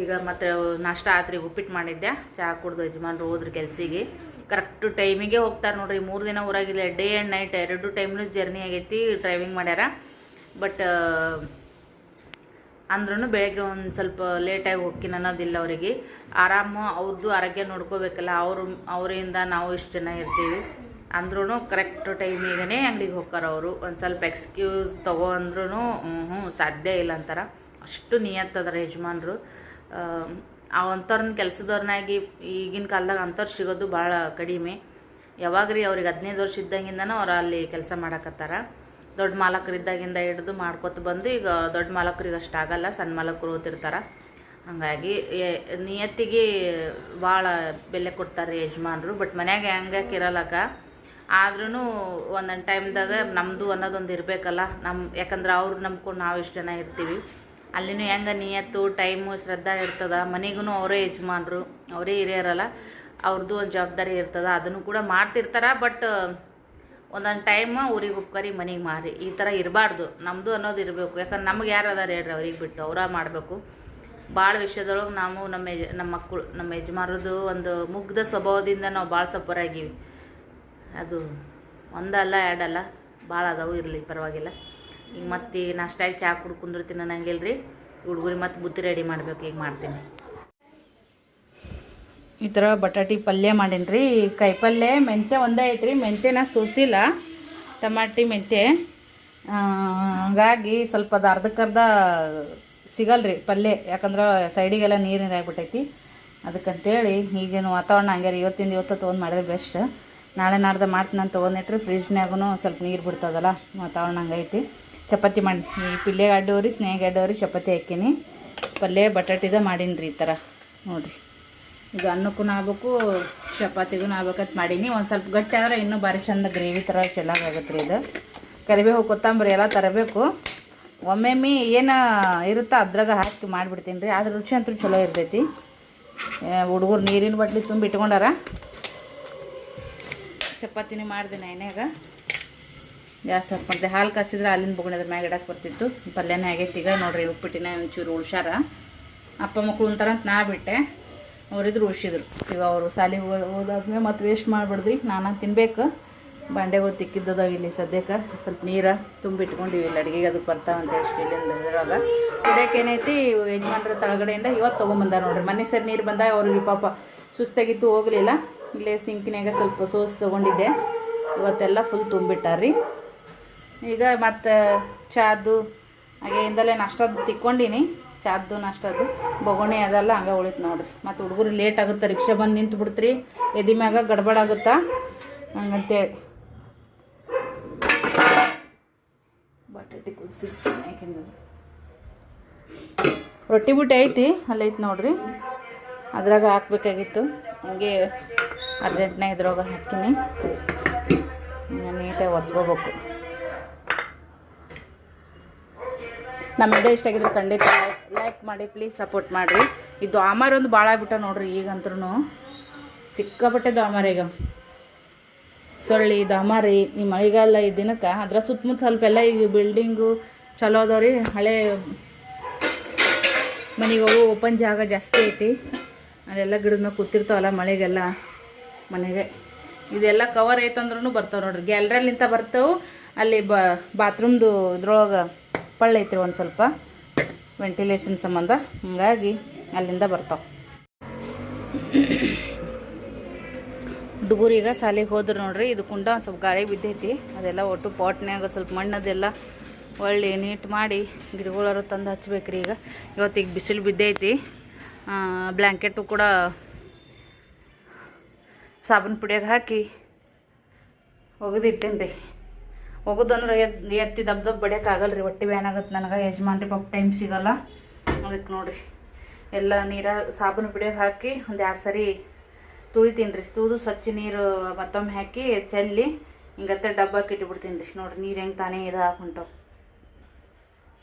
ಈಗ ಮತ್ತು ನಾಷ್ಟ ಆತ್ರಿ, ಉಪ್ಪಿಟ್ಟು ಮಾಡಿದ್ದೆ. ಚಹಾ ಕುಡ್ದು ಯಜಮಾನ್ರು ಹೋದ್ರು ಕೆಲ್ಸಿಗೆ. ಕರೆಕ್ಟು ಟೈಮಿಗೆ ಹೋಗ್ತಾರೆ ನೋಡ್ರಿ. 3 ದಿನ ಊರಾಗಿಲ್ಲ, ಡೇ ಆ್ಯಂಡ್ ನೈಟ್ 2 ಟೈಮ್ನು ಜರ್ನಿ ಆಗೈತಿ. ಡ್ರೈವಿಂಗ್ ಮಾಡ್ಯಾರ. ಬಟ್ ಅಂದ್ರೂ ಬೆಳಗ್ಗೆ ಒಂದು ಸ್ವಲ್ಪ ಲೇಟಾಗಿ ಹೋಗ್ತೀನಿ ಅನ್ನೋದಿಲ್ಲ ಅವರಿಗೆ. ಆರಾಮು ಅವ್ರದ್ದು ಆರೋಗ್ಯ ನೋಡ್ಕೋಬೇಕಲ್ಲ, ಅವರಿಂದ ನಾವು ಇಷ್ಟು ಜನ ಇರ್ತೀವಿ ಅಂದ್ರೂ ಕರೆಕ್ಟ್ ಟೈಮಿಗೆ ಅಂಗಡಿಗೆ ಹೋಗ್ತಾರೆ ಅವರು. ಒಂದು ಸ್ವಲ್ಪ ಎಕ್ಸ್ಕ್ಯೂಸ್ ತಗೋ ಅಂದ್ರೂ ಸಾಧ್ಯ ಇಲ್ಲ ಅಂತಾರೆ. ಅಷ್ಟು ನಿಯತ್ತದಾರ ಯಜಮಾನ್ರು. ಅಂಥವ್ರನ್ನ ಕೆಲಸದವ್ರನ್ನಾಗಿ ಈಗಿನ ಕಾಲದಾಗ ಅಂಥವ್ರು ಸಿಗೋದು ಭಾಳ ಕಡಿಮೆ. ಯಾವಾಗ ರೀ ಅವ್ರಿಗೆ 15 ವರ್ಷ ಇದ್ದಂಗಿಂದನೂ ಅವ್ರು ಅಲ್ಲಿ ಕೆಲಸ ಮಾಡಕತ್ತಾರ. ದೊಡ್ಡ ಮಾಲಕರಿದ್ದಾಗಿಂದ ಹಿಡಿದು ಮಾಡ್ಕೊತ ಬಂದು ಈಗ ದೊಡ್ಡ ಮಾಲಕರಿಗೆ ಅಷ್ಟಾಗಲ್ಲ, ಸಣ್ಣ ಮಾಲಕರು ಓದ್ತಿರ್ತಾರೆ. ಹಾಗಾಗಿ ನಿಯತ್ತಿಗೆ ಭಾಳ ಬೆಲೆ ಕೊಡ್ತಾರೆ ಯಜಮಾನ್ರು. ಬಟ್ ಮನ್ಯಾಗ ಹೆಂಗಕ್ಕೆ ಇರಲ್ಲಕ್ಕ, ಆದ್ರೂ ಒಂದೊಂದು ಟೈಮ್ದಾಗ ನಮ್ಮದು ಅನ್ನೋದೊಂದು ಇರಬೇಕಲ್ಲ. ಯಾಕಂದ್ರೆ ಅವ್ರು ನಂಬ್ಕೊಂಡು ನಾವು ಇಷ್ಟು ಜನ ಇರ್ತೀವಿ. ಅಲ್ಲಿನೂ ಹೆಂಗೆ ನಿಯತ್ತು ಟೈಮು ಶ್ರದ್ಧಾ ಇರ್ತದೆ. ಮನೆಗೂ ಅವರೇ ಯಜಮಾನ್ರು, ಅವರೇ ಹಿರಿಯರಲ್ಲ, ಅವ್ರದ್ದು ಒಂದು ಜವಾಬ್ದಾರಿ ಇರ್ತದೆ. ಅದನ್ನು ಕೂಡ ಮಾಡ್ತಿರ್ತಾರೆ. ಬಟ್ ಒಂದೊಂದು ಟೈಮ್ ಊರಿಗೆ ಉಪ್ಕರಿ ಮನೆಗೆ ಮಾರಿ ಈ ಥರ ಇರಬಾರ್ದು. ನಮ್ಮದು ಅನ್ನೋದು ಇರಬೇಕು. ಯಾಕಂದ್ರೆ ನಮ್ಗೆ ಯಾರು ಅದಾರ ಹೇಳ್ರಿ, ಅವ್ರಿಗೆ ಬಿಟ್ಟು ಅವರ ಮಾಡಬೇಕು. ಭಾಳ ವಿಷಯದೊಳಗೆ ನಾವು ನಮ್ಮ ಮಕ್ಕಳು ನಮ್ಮ ಯಜಮಾನರದು ಒಂದು ಮುಗ್ಧ ಸ್ವಭಾವದಿಂದ ನಾವು ಭಾಳ ಸಫರಾಗಿವಿ. ಅದು ಒಂದಲ್ಲ ಎರಡಲ್ಲ, ಭಾಳ ಅದಾವು. ಇರಲಿ ಪರವಾಗಿಲ್ಲ. ಈಗ ಮತ್ತೆ ನಾಷ್ಟಾಗಿ ಚಹಾ ಕುಡ್ಕೊಂಡಿರ್ತೀನಿ ಅನ್ನಂಗಿಲ್ಲ ರೀ. ಹುಡುಗರಿಗೆ ಮತ್ತೆ ಬುತ್ತಿ ರೆಡಿ ಮಾಡಬೇಕು. ಈಗ ಮಾಡ್ತೀನಿ. ಈ ಥರ ಬಟಾಟಿ ಪಲ್ಯ ಮಾಡೀನಿ ರೀ. ಕಾಯಿ ಪಲ್ಯ ಮೆಂತ್ಯ ಒಂದೇ ಐತ್ರಿ. ಮೆಂತ್ಯನ ಸೋಸಿಲ್ಲ, ಟಮಾಟಿ ಮೆಂತ್ಯ. ಹಂಗಾಗಿ ಸ್ವಲ್ಪ ಅದು ಅರ್ಧಕ್ಕರ್ಧ ಸಿಗಲ್ರಿ ಪಲ್ಯ. ಯಾಕಂದ್ರೆ ಸೈಡಿಗೆಲ್ಲ ನೀರಾಗ್ಬಿಟ್ಟೈತಿ. ಅದಕ್ಕಂತೇಳಿ ಈಗೇನು ವಾತಾವರಣ ಹಂಗೆ ರೀ. ಇವತ್ತು ತೊಗೊಂಡು ಮಾಡಿದ್ರೆ ಬೆಸ್ಟ್. ನಾಳೆ ನಾಡ್ದು ಮಾಡ್ತೀನಿ ಅಂತ ತೊಗೊಂಡಿಟ್ರಿ ಫ್ರಿಜ್ನಾಗೂ ಸ್ವಲ್ಪ ನೀರು ಬಿಡ್ತದಲ್ಲ, ವಾತಾವರಣ ಹಂಗೈತಿ. ಚಪಾತಿ ಮಾಡಿ ಈ ಪಿಲ್ಲೆ ಅಡ್ಡವ್ರಿ, ಸ್ನೇಹಿಗೆ ಅಡ್ಡವ್ರಿ ಚಪಾತಿ ಹಾಕೀನಿ. ಪಲ್ಯ ಬಟಾಟಿದ ಮಾಡೀನಿ ರೀ. ಈ ಥರ ನೋಡಿರಿ. ಇದು ಅನ್ನಕ್ಕೂ ಆಗ್ಬೇಕು, ಚಪಾತಿಗೂ ಆಗ್ಬೇಕಂತ ಮಾಡೀನಿ. ಒಂದು ಸ್ವಲ್ಪ ಗಟ್ಟಿ ಆದರೆ ಇನ್ನೂ ಭಾರಿ ಚಂದ ಗ್ರೇವಿ ಥರ ಚೆನ್ನಾಗಾಗತ್ತೆ ರೀ. ಇದು ಕರಿಬೇವು ಕೊತ್ತಂಬರಿ ಎಲ್ಲ ತರಬೇಕು. ಒಮ್ಮೊಮ್ಮೆ ಏನು ಇರುತ್ತೋ ಅದ್ರಾಗ ಹಾಕಿ ಮಾಡಿಬಿಡ್ತೀನಿ ರೀ. ಆದ್ರೆ ರುಚಿ ಅಂತೂ ಚಲೋ ಇರ್ತೈತಿ. ಹುಡುಗರು ನೀರಿನ ಬಟ್ಲಿ ತುಂಬಿ ಇಟ್ಕೊಂಡಾರ. ಚಪಾತಿನೇ ಮಾಡ್ತೀನಿ ಎಣ್ಣೆಗ. ಗ್ಯಾಸ್ ಹಾಕಿ ಮಾಡಿದೆ. ಹಾಲು ಕಾಸಿದ್ರೆ ಹಾಲಿನ ಬೊಗಣದ್ರ ಮ್ಯಾಗ ಇಡಕ್ಕೆ ಬರ್ತಿತ್ತು. ಪಲ್ಯನೇ ಆಗೈತಿ. ಈಗ ನೋಡಿರಿ, ಉಪ್ಪಿಟ್ಟಿನ ಒಂಚೂರು ಉಳ್ಸಾರ. ಅಪ್ಪ ಮಕ್ಕಳು ಅಂತಾರಂತ ನಾ ಬಿಟ್ಟೆ. ಅವರಿದ್ರು ಉಳಿಸಿದ್ರು. ಈಗ ಅವರು ಸಾಲಿಗೆ ಹೋದಾದ್ಮೇಲೆ ಮತ್ತೆ ವೇಸ್ಟ್ ಮಾಡಿಬಿಡ್ದ್ರಿ. ನಾನು ತಿನ್ಬೇಕು. ಬಾಂಡೆಗಳು ತಿಕ್ಕಿದ್ದದಾವ ಇಲ್ಲಿ ಸದ್ಯಕ್ಕೆ. ಸ್ವಲ್ಪ ನೀರು ತುಂಬಿಟ್ಕೊಂಡಿವಿ ಇಲ್ಲಿ ಅಡುಗೆಗೆ. ಅದಕ್ಕೆ ಬರ್ತಾವಂತ ಎಷ್ಟು ಇಲ್ಲಿಂದ ಇದ್ರಾಗ ಕುಡಿಯೋಕೆ ಏನೈತಿ. ಯಜಮಾನ್ರ ತಳಗಡೆಯಿಂದ ಇವತ್ತು ತೊಗೊಂಬಂದ ನೋಡ್ರಿ. ಮನೆ ಸರಿ ನೀರು ಬಂದಾಗ ಅವ್ರಿಗೆ ಪಾಪ ಸುಸ್ತಾಗಿತ್ತು, ಹೋಗಲಿಲ್ಲ. ಇಲ್ಲೇ ಸಿಂಕಿನಾಗ ಸ್ವಲ್ಪ ಸೋಸ್ ತೊಗೊಂಡಿದ್ದೆ. ಇವತ್ತೆಲ್ಲ ಫುಲ್ ತುಂಬಿಟ್ಟಾರ್ರಿ. ಈಗ ಮತ್ತು ಚಾದು ಹಾಗೆಯಿಂದಲೇ ನಾಷ್ಟದ್ದು ತಿಕ್ಕೊಂಡಿನಿ. ಚಾದ್ದು ನಾಷ್ಟದ್ದು ಬೊಗಣಿ ಅದೆಲ್ಲ ಹಂಗೆ ಉಳಿತು ನೋಡ್ರಿ. ಮತ್ತು ಹುಡುಗರು ಲೇಟ್ ಆಗುತ್ತೆ. ರಿಕ್ಷಾ ಬಂದು ನಿಂತು ಬಿಡ್ತ್ರಿ. ಎದಿ ಮ್ಯಾಗ ಗಡ್ಬಡ ಆಗುತ್ತಾ ಹಂಗಂತೇಳಿ ಬಟಾಟಿ ಕುದಿಸಿ ಯಾಕೆಂದ್ರೆ ರೊಟ್ಟಿ ಬುಟ್ಟಿ ಐತಿ ಅಲ್ಲೈತಿ ನೋಡ್ರಿ. ಅದ್ರಾಗ ಹಾಕ್ಬೇಕಾಗಿತ್ತು. ಹಂಗೆ ಅರ್ಜೆಂಟ್ನಾಗ ಇದ್ರಾಗ ಹಾಕ್ತೀನಿ. ನೀಟಾಗಿ ಒರೆಸ್ಕೋಬೇಕು. ನಮ್ಮ ವಿಡಿಯೋ ಇಷ್ಟ ಆಗಿದ್ರೆ ಖಂಡಿತ ಲೈಕ್ ಮಾಡಿ, ಪ್ಲೀಸ್ ಸಪೋರ್ಟ್ ಮಾಡಿರಿ. ಇದು ಆಮಾರ ಒಂದು ಭಾಳ ಆಗ್ಬಿಟ್ಟ ನೋಡ್ರಿ. ಈಗಂದ್ರೂ ಸಿಕ್ಕಾಪಟ್ಟೆ ದಾಮಾರ. ಈಗ ಸೊಳ್ಳಿ ದಾಮಾರಿ ಈ ಮಳೆಗಾಲ ಈ ದಿನಕ್ಕೆ. ಅದ್ರ ಸುತ್ತಮುತ್ತ ಸ್ವಲ್ಪ ಎಲ್ಲ ಈಗ ಬಿಲ್ಡಿಂಗು ಚಲೋ ಅದಾವ್ರಿ. ಹಳೆ ಮನೆಗೆ ಓಪನ್ ಜಾಗ ಜಾಸ್ತಿ ಐತಿ. ಅಲ್ಲೆಲ್ಲ ಗಿಡದ ಮೇಲೆ ಕೂತಿರ್ತಾವಲ್ಲ ಮಳೆಗೆಲ್ಲ ಮನೆಗೆ. ಇದೆಲ್ಲ ಕವರ್ ಐತಂದ್ರೂ ಬರ್ತಾವೆ ನೋಡ್ರಿ. ಗ್ಯಾಲ್ರಿಲಿಂತ ಬರ್ತಾವೆ. ಅಲ್ಲಿ ಬಾತ್ರೂಮ್ದು ಇದ್ರೊಳಗೆ ಪಳ್ಳ ಐತ್ರಿ ಒಂದು ಸ್ವಲ್ಪ ವೆಂಟಿಲೇಷನ್ ಸಂಬಂಧ. ಹಂಗಾಗಿ ಅಲ್ಲಿಂದ ಬರ್ತಾವೆ. ಹುಡುಗರೀಗ ಶಾಲೆಗೆ ಹೋದ್ರು ನೋಡ್ರಿ. ಇದು ಕುಂಡ ಸ್ವಲ್ಪ ಗಾಳಿ ಬಿದ್ದೈತಿ. ಅದೆಲ್ಲ ಒಟ್ಟು ಪಾಟ್ನ್ಯಾಗ ಸ್ವಲ್ಪ ಮಣ್ಣದೆಲ್ಲ ಒಳ್ಳೆ ನೀಟ್ ಮಾಡಿ ಗಿಡಗಳರು ತಂದು ಹಚ್ಬೇಕ್ರಿ. ಇವತ್ತಿಗೆ ಬಿಸಿಲು ಬಿದ್ದೈತಿ. ಬ್ಲ್ಯಾಂಕೆಟು ಕೂಡ ಸಾಬೂನು ಪುಡಿಯಾಗ ಹಾಕಿ ಒಗೆದಿಟ್ಟೇನಿ ರೀ. ಒಗೋದಂದ್ರೆ ಎತ್ತಿ ದಬ್ಬ ಬಡಿಯೋಕ್ಕಾಗಲ್ಲ ರೀ. ಹೊಟ್ಟೆ ಬ್ಯಾನ್ ಆಗುತ್ತೆ ನನಗೆ. ಯಜಮಾನ್ರಿ ಪಾಪ ಟೈಮ್ ಸಿಗಲ್ಲ. ಅದಕ್ಕೆ ನೋಡಿರಿ ಎಲ್ಲ ನೀರಾಗ ಸಾಬೂನು ಪುಡಿಯಾಗ ಹಾಕಿ ಒಂದು 2 ಸರಿ ತುಳಿತೀನಿ ರೀ. ತುಳಿದು ಸ್ವಚ್ಛ ನೀರು ಮತ್ತೊಮ್ಮೆ ಹಾಕಿ ಚೆಲ್ಲಿ ಹಿಂಗತ್ತೆ ಡಬ್ಬಕ್ಕೆ ಇಟ್ಬಿಡ್ತೀನಿ ರೀ. ನೋಡಿರಿ ನೀರು ಹೆಂಗೆ ತಾನೇ ಇದು ಹಾಕೊಂಟಾವ.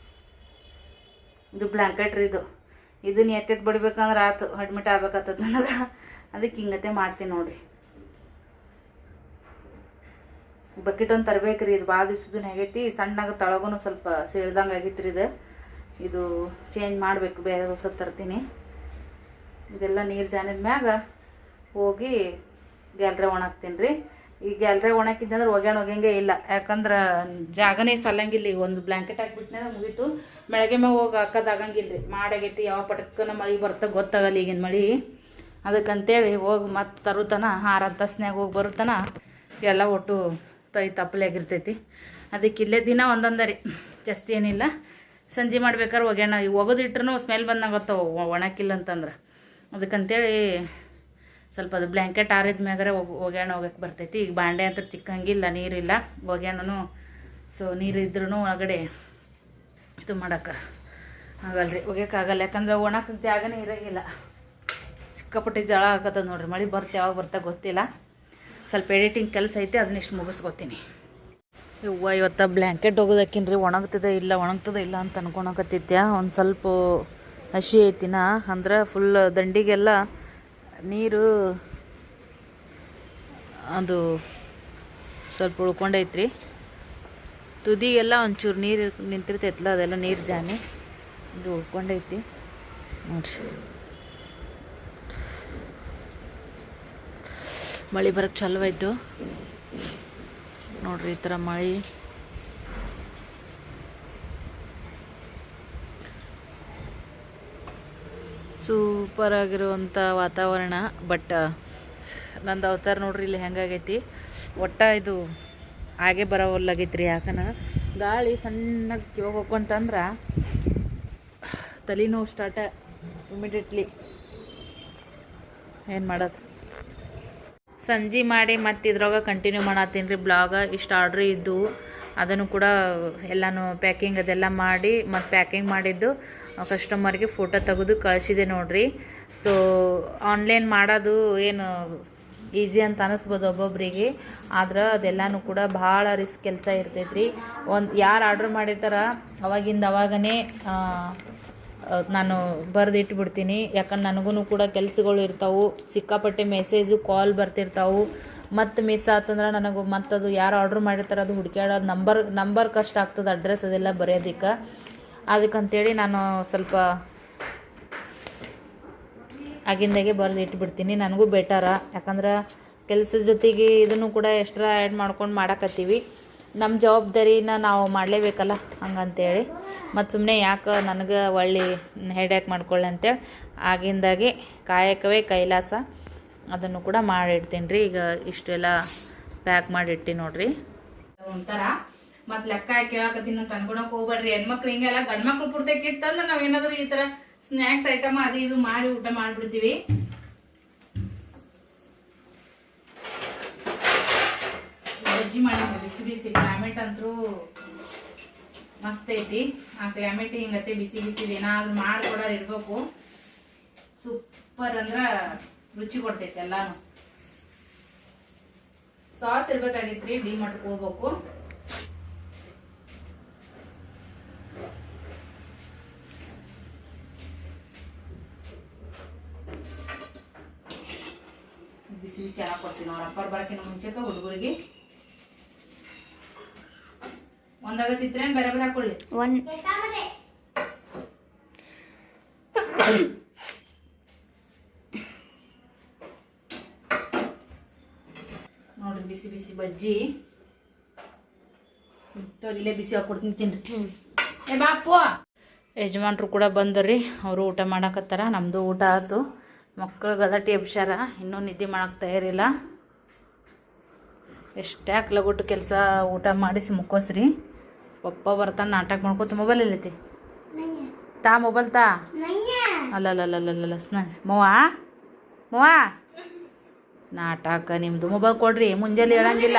ಇದು ಬ್ಲ್ಯಾಂಕೆಟ್ ರೀ. ಇದನ್ನ ಎತ್ತೆತ್ತು ಬಿಡ್ಬೇಕಂದ್ರೆ ಆತು ಅಡ್ಮಿಟ್ ಆಗ್ಬೇಕಾಗ್ತದೆ ನನಗೆ. ಅದಕ್ಕೆ ಹಿಂಗತ್ತೆ ಮಾಡ್ತೀನಿ ನೋಡಿರಿ. ಬಕೆಟ್ ಒಂದು ತರಬೇಕು ರೀ. ಇದು ಭಾಳ ದಿವ್ಸದ ಆಗೈತಿ. ಸಣ್ಣಗೆ ತಳಗೂ ಸ್ವಲ್ಪ ಸೀಳ್ದಂಗೆ ಆಗೈತಿ ರೀ. ಇದು ಚೇಂಜ್ ಮಾಡಬೇಕು, ಬೇರೆ ಹೊಸದು ತರ್ತೀನಿ. ಇದೆಲ್ಲ ನೀರು ಜಾನಿದ ಮ್ಯಾಗ ಹೋಗಿ ಗ್ಯಾಲ್ರೆ ಒಣಾಕ್ತೀನಿ ರೀ. ಈ ಗ್ಯಾಲ್ರೆ ಒಣಾಕಿದ್ದಂದ್ರೆ ಒಗ್ಯಂಗೆ ಇಲ್ಲ, ಯಾಕಂದ್ರೆ ಜಾಗನೇ ಸಲ್ಲಂಗಿಲ್ಲ. ಈಗ ಒಂದು ಬ್ಲ್ಯಾಂಕೆಟ್ ಹಾಕ್ಬಿಟ್ನೆ ಮುಗೀತು. ಬೆಳಗ್ಗೆ ಮ್ಯಾಗ ಹೋಗಿ ಹಾಕೋದಾಗಂಗಿಲ್ಲ ರೀ. ಮಾಡಾಗೈತಿ, ಯಾವ ಪಟಕ್ಕನ ಮಳೆ ಬರ್ತಾ ಗೊತ್ತಾಗಲ್ಲ ಈಗಿನ ಮಳೆ. ಅದಕ್ಕಂತೇಳಿ ಹೋಗಿ ಮತ್ತೆ ತರುತನ 6 ಅಂತಸ್ನ್ಯಾಗ ಹೋಗಿ ಬರುತ್ತನ ಎಲ್ಲ ಒಟ್ಟು ತಪ್ಪಲೆ ಆಗಿರ್ತೈತಿ. ಅದಕ್ಕೆ ಇಲ್ಲೇ ದಿನ ಒಂದೊಂದು ರೀ, ಜಾಸ್ತಿ ಏನಿಲ್ಲ. ಸಂಜೆ ಮಾಡ್ಬೇಕಾದ್ರೆ ಒಗ್ಯಾಣ ಒಗೆದಿಟ್ರೂ ಸ್ಮೆಲ್ ಬಂದಂಗತ್ತವ ಒಣಕಿಲ್ಲ ಅಂತಂದ್ರೆ. ಅದಕ್ಕಂತೇಳಿ ಸ್ವಲ್ಪ ಅದು ಬ್ಲ್ಯಾಂಕೆಟ್ ಆರಿದ ಮ್ಯಾಗಾರೆ ಒಗ್ಯಾಣ ಹೋಗಕ್ಕೆ ಬರ್ತೈತಿ. ಈಗ ಬಾಂಡೆ ಅಂತ ತಿಕ್ಕಂಗಿಲ್ಲ, ನೀರಿಲ್ಲ, ಒಗ್ಯಾಣನು. ಸೊ ನೀರಿದ್ರೂ ಒಳಗಡೆ ಇದು ಮಾಡೋಕೆ ಆಗಲ್ಲ ರೀ, ಒಗ್ಯಕ್ಕಾಗಲ್ಲ. ಯಾಕಂದ್ರೆ ಒಣಕ್ಕೆ ಜಾಗನೇ ಇರೋಂಗಿಲ್ಲ. ಸಿಕ್ಕಾಪಟ್ಟೆ ಜಳ ಹಾಕತ್ತದ ನೋಡ್ರಿ. ಮಳೆ ಬರ್ತೆ ಯಾವಾಗ ಬರ್ತಾ ಗೊತ್ತಿಲ್ಲ. ಸ್ವಲ್ಪ ಎಡಿಟಿಂಗ್ ಕೆಲಸ ಐತೆ, ಅದನ್ನಿಷ್ಟು ಮುಗಿಸ್ಕೊತೀನಿ. ಇವತ್ತು ಬ್ಲ್ಯಾಂಕೆಟ್ ಒಗೋದಕ್ಕಿನ್ ರೀ. ಒಣಗ್ತದೆ ಇಲ್ಲ ಅಂತ ಅನ್ಕೊಳಕತ್ತಿದ್ದೆ. ಒಂದು ಸ್ವಲ್ಪ ಹಸಿ ಐತಿನ ಅಂದ್ರೆ ಫುಲ್ ದಂಡಿಗೆಲ್ಲ ನೀರು ಅದು ಸ್ವಲ್ಪ ಉಳ್ಕೊಂಡೈತ್ರಿ. ತುದಿಗೆಲ್ಲ ಒಂಚೂರು ನೀರು ನಿಂತಿರ್ತೈತಲ್ಲ, ಅದೆಲ್ಲ ನೀರು ಜಾನಿ ಇದು ಉಳ್ಕೊಂಡೈತಿ ನೋಡ್ರಿ. ಮಳೆ ಬರೋಕ್ಕೆ ಚಲೋ ಆಯಿತು ನೋಡ್ರಿ. ಈ ಥರ ಮಳೆ ಸೂಪರ್ ಆಗಿರುವಂಥ ವಾತಾವರಣ. ಬಟ್ ನಂದು ಅವತಾರ ನೋಡ್ರಿ ಇಲ್ಲಿ ಹೆಂಗಾಗೈತಿ. ಒಟ್ಟ ಇದು ಹಾಗೆ ಬರೋವಲ್ಲಾಗೈತಿ ರೀ. ಯಾಕನ ಗಾಳಿ ಸಣ್ಣಗೆ ಕಿವಾಗ ಹೋಗ್ಕೊಂತಂದ್ರೆ ತಲೆನೋವು ಸ್ಟಾರ್ಟ ಇಮಿಡಿಯೇಟ್ಲಿ. ಏನು ಮಾಡೋದು, ಸಂಜೆ ಮಾಡಿ ಮತ್ತು ಇದ್ರಾಗ ಕಂಟಿನ್ಯೂ ಮಾಡತ್ತೀನಿ ರೀ ಬ್ಲಾಗ. ಇಷ್ಟು ಆರ್ಡ್ರ್ ಇದ್ದು ಅದನ್ನು ಕೂಡ ಎಲ್ಲನೂ ಪ್ಯಾಕಿಂಗ್ ಅದೆಲ್ಲ ಮಾಡಿ ಮತ್ತು ಪ್ಯಾಕಿಂಗ್ ಮಾಡಿದ್ದು ಕಸ್ಟಮರ್ಗೆ ಫೋಟೋ ತೆಗೆದು ಕಳಿಸಿದೆ ನೋಡ್ರಿ. ಸೊ ಆನ್ಲೈನ್ ಮಾಡೋದು ಏನು ಈಸಿ ಅಂತ ಅನ್ನಿಸ್ಬೋದು ಒಬ್ಬೊಬ್ಬರಿಗೆ, ಆದ್ರೆ ಅದೆಲ್ಲನೂ ಕೂಡ ಭಾಳ ರಿಸ್ಕ್ ಕೆಲಸ ಇರ್ತೈತ್ರಿ. ಯಾರು ಆರ್ಡ್ರ್ ಮಾಡಿರ್ತಾರ ಅವಾಗನೇ ನಾನು ಬರೆದಿಟ್ಬಿಡ್ತೀನಿ. ಯಾಕಂದ್ರೆ ನನಗೂ ಕೂಡ ಕೆಲಸಗಳು ಇರ್ತಾವೆ, ಸಿಕ್ಕಾಪಟ್ಟೆ ಮೆಸೇಜು ಕಾಲ್ ಬರ್ತಿರ್ತಾವೆ. ಮತ್ತು ಮಿಸ್ ಆತಂದ್ರೆ ನನಗೆ ಮತ್ತದು ಯಾರು ಆರ್ಡ್ರ್ ಮಾಡಿರ್ತಾರೆ ಅದು ಹುಡುಕ್ಯಾಡೋದು ನಂಬರ್ ಕಷ್ಟ ಆಗ್ತದೆ, ಅಡ್ರೆಸ್ ಅದೆಲ್ಲ ಬರೆಯೋದಕ್ಕೆ. ಅದಕ್ಕಂತೇಳಿ ನಾನು ಸ್ವಲ್ಪ ಆಗಿಂದಾಗೆ ಬರೆದು ಇಟ್ಬಿಡ್ತೀನಿ. ನನಗೂ ಬೆಟರ, ಯಾಕಂದ್ರೆ ಕೆಲಸದ ಜೊತೆಗೆ ಇದನ್ನು ಕೂಡ ಎಕ್ಸ್ಟ್ರಾ ಆ್ಯಡ್ ಮಾಡ್ಕೊಂಡು ಮಾಡಕತ್ತೀವಿ. ನಮ್ಮ ಜವಾಬ್ದಾರಿನ ನಾವು ಮಾಡಲೇಬೇಕಲ್ಲ, ಹಂಗಂತೇಳಿ. ಮತ್ತು ಸುಮ್ಮನೆ ಯಾಕೆ ನನಗೆ ಒಳ್ಳೆ ಹೆಡ್ಯಾಕ್ ಮಾಡ್ಕೊಳ್ಳಿ ಅಂತೇಳಿ ಆಗಿಂದಾಗೆ ಕಾಯಕವೇ ಕೈಲಾಸ ಅದನ್ನು ಕೂಡ ಮಾಡಿಡ್ತೀನಿ ರೀ. ಈಗ ಇಷ್ಟೆಲ್ಲ ಪ್ಯಾಕ್ ಮಾಡಿಟ್ಟಿ ನೋಡ್ರಿ. ಒಂಥರ ಮತ್ತು ಲೆಕ್ಕ ಕೇಳಕತ್ತೀನಿ ಅಂತ ಅನ್ಕೊಳಕ್ಕೆ ಹೋಗ್ಬೇಡ್ರಿ. ಹೆಣ್ಮಕ್ಳು ಹಿಂಗೆಲ್ಲ ಗಂಡು ಮಕ್ಳು ಪೂರ್ತಕ್ಕಿತ್ತಂದ್ರೆ ನಾವೇನಾದರೂ ಈ ಥರ ಸ್ನ್ಯಾಕ್ಸ್ ಐಟಮ್ ಅದು ಇದು ಮಾಡಿ ಊಟ ಮಾಡಿಬಿಡ್ತೀವಿ. ಬಜ್ಜಿ ಮಾಡಿ ಬಿಸಿ ಬಿಸಿ ಕ್ಲೈಮೇಟ್ ಅಂತೂ ಮಸ್ತ್ ಐತಿ. ಆ ಕ್ಲೈಮೇಟ್ ಹಿಂಗತ್ತೆ ಬಿಸಿ ಬಿಸಿ ಏನಾದ್ರು ಮಾಡ್ಕೊಡೋರು ಇರ್ಬೇಕು. ಸೂಪರ್ ಅಂದ್ರೆ ರುಚಿ ಕೊಡ್ತೈತಿ ಎಲ್ಲಾನು. ಸಾಸ್ ಇರ್ಬೇಕಾಗಿತ್ರಿ, ಡಿ ಮಟ್ಗೆ ಹೋಗ್ಬೇಕು. ಬಿಸಿ ಬಿಸಿ ಹಾಕೊಡ್ತೀನಿ. ಅವ್ರ ಅಪ್ಪರ್ ಬರಕಿನ ಮುಂಚೆಕ ಹುಡುಗರಿಗೆ ಒಂದಾಗತ್ತಿತ್ರೇನು ಬೇರೆ ಬೇರೆ ಹಾಕೊಳ್ಳಿ. ನೋಡ್ರಿ ಬಿಸಿ ಬಿಸಿ ಬಜ್ಜಿ ಇಲ್ಲೇ ಬಿಸಿ ಹಾಕೊಡ್ತೀನಿ, ತಿನ್ರಿ. ಏ ಬಾಪು, ಯಜಮಾನ್ರು ಕೂಡ ಬಂದರ್ರಿ. ಅವರು ಊಟ ಮಾಡಕತ್ತಾರ. ನಮ್ಮದು ಊಟ ಆಯ್ತು. ಮಕ್ಕಳು ಗಲಾಟೆ ಎಬ್ಸಾರ, ಇನ್ನೂ ನಿದ್ದೆ ಮಾಡಕ್ಕೆ ತಯಾರಿಲ್ಲ. ಎಷ್ಟ್ಯಾಕೆ ಲಗುಟ್ಟು ಕೆಲಸ ಊಟ ಮಾಡಿಸಿ ಮುಕ್ಕೋಸ್ರಿ. ಪಪ್ಪ ಬರ್ತಾನೆ ನಾಟಕ ಮಾಡ್ಕೊತ. ಮೊಬೈಲ್ ಎಲ್ಲೈತಿ ತಾ, ಮೊಬೈಲ್ ತಾ. ಅಲ್ಲಲ್ಲಲ್ಲಲ್ಲ ಮವ್ವ ನಾಟಕ ನಿಮ್ಮದು. ಮೊಬೈಲ್ ಕೊಡ್ರಿ, ಮುಂಜಾನೆ ಹೇಳಂಗಿಲ್ಲ